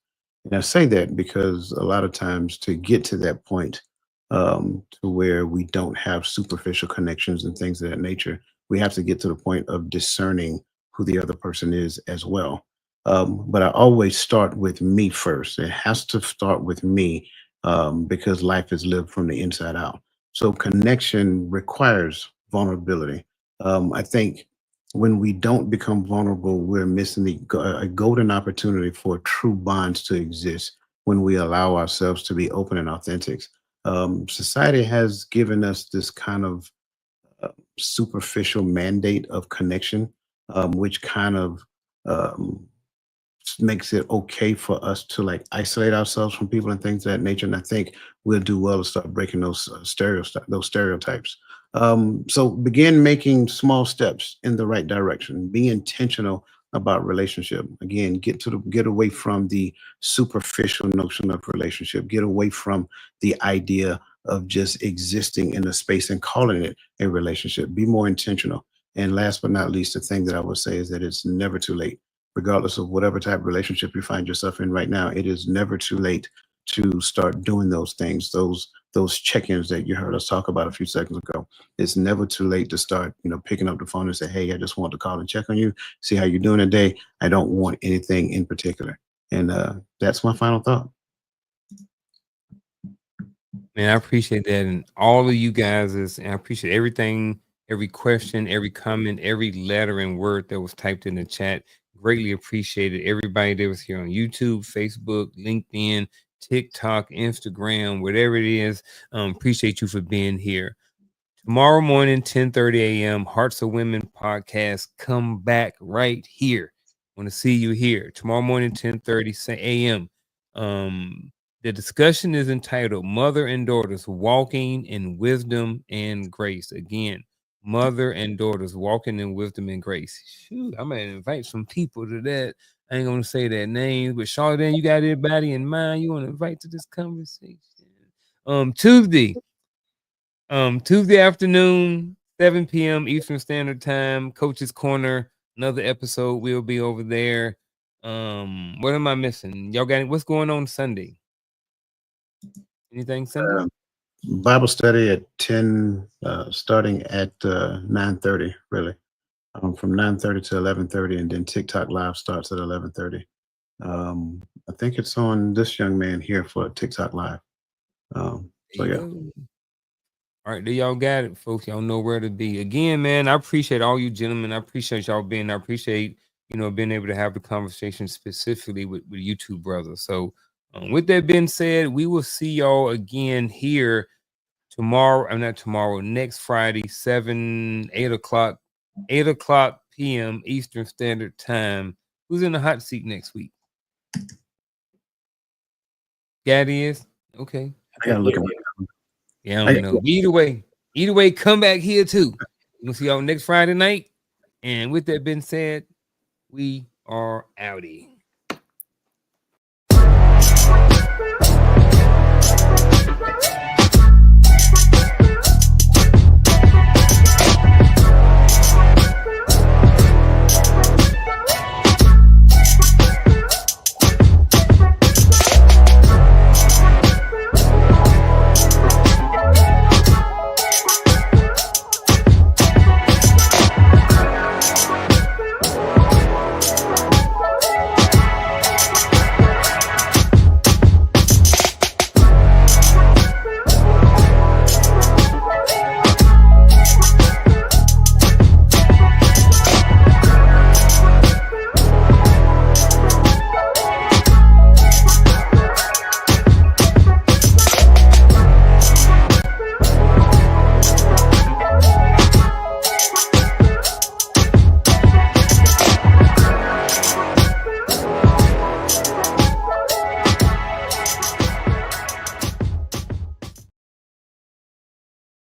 And I say that because a lot of times to get to that point, to where we don't have superficial connections and things of that nature, we have to get to the point of discerning who the other person is as well. But I always start with me first. It has to start with me, because life is lived from the inside out. So connection requires vulnerability. I think when we don't become vulnerable, we're missing a golden opportunity for true bonds to exist when we allow ourselves to be open and authentic. Society has given us this kind of uh, superficial mandate of connection, which kind of um, makes it okay for us to like isolate ourselves from people and things of that nature. And I think we'll do well to start breaking those stereotypes. So begin making small steps in the right direction. Be intentional about relationship. Again, get away from the superficial notion of relationship. Get away from the idea of just existing in a space and calling it a relationship. Be more intentional. And last but not least, the thing that I would say is that it's never too late, regardless of whatever type of relationship you find yourself in right now. It is never too late to start doing those things, those check-ins that you heard us talk about a few seconds ago. It's never too late to start, picking up the phone and say, hey, I just want to call and check on you, see how you're doing today. I don't want anything in particular. And that's my final thought. Man, I appreciate that. And all of you guys and I appreciate everything, every question, every comment, every letter and word that was typed in the chat. Greatly appreciated everybody that was here on YouTube, Facebook, LinkedIn, TikTok, Instagram, whatever it is. Appreciate you for being here. Tomorrow morning, 10:30 a.m., Hearts of Women podcast. Come back right here. Want to see you here. Tomorrow morning, 10:30 a.m. The discussion is entitled Mother and Daughters Walking in Wisdom and Grace. Again, Mother and Daughters Walking in Wisdom and Grace. Shoot, I might invite some people to that. I ain't going to say that name, but Charlotte, you got everybody in mind you want to invite to this conversation? Tuesday afternoon, 7 p.m. Eastern Standard Time, Coach's Corner. Another episode will be over there. What am I missing? Y'all got what's going on Sunday? Anything Sunday? Bible study at 10, starting at 9:30, really. From 9:30 to 11:30, and then TikTok Live starts at 11:30. I think it's on this young man here for TikTok Live. So yeah. All right, there y'all got it, folks. Y'all know where to be. Again, man, I appreciate all you gentlemen. I appreciate y'all being. I appreciate being able to have the conversation specifically with YouTube brothers. So, with that being said, we will see y'all again here tomorrow. I'm not tomorrow. Next Friday, 8 o'clock p.m. Eastern Standard Time. Who's in the hot seat next week? Gaddy is okay. I gotta look at Yeah, I don't know. Either way, come back here too. We'll see y'all next Friday night. And with that being said, we are outie.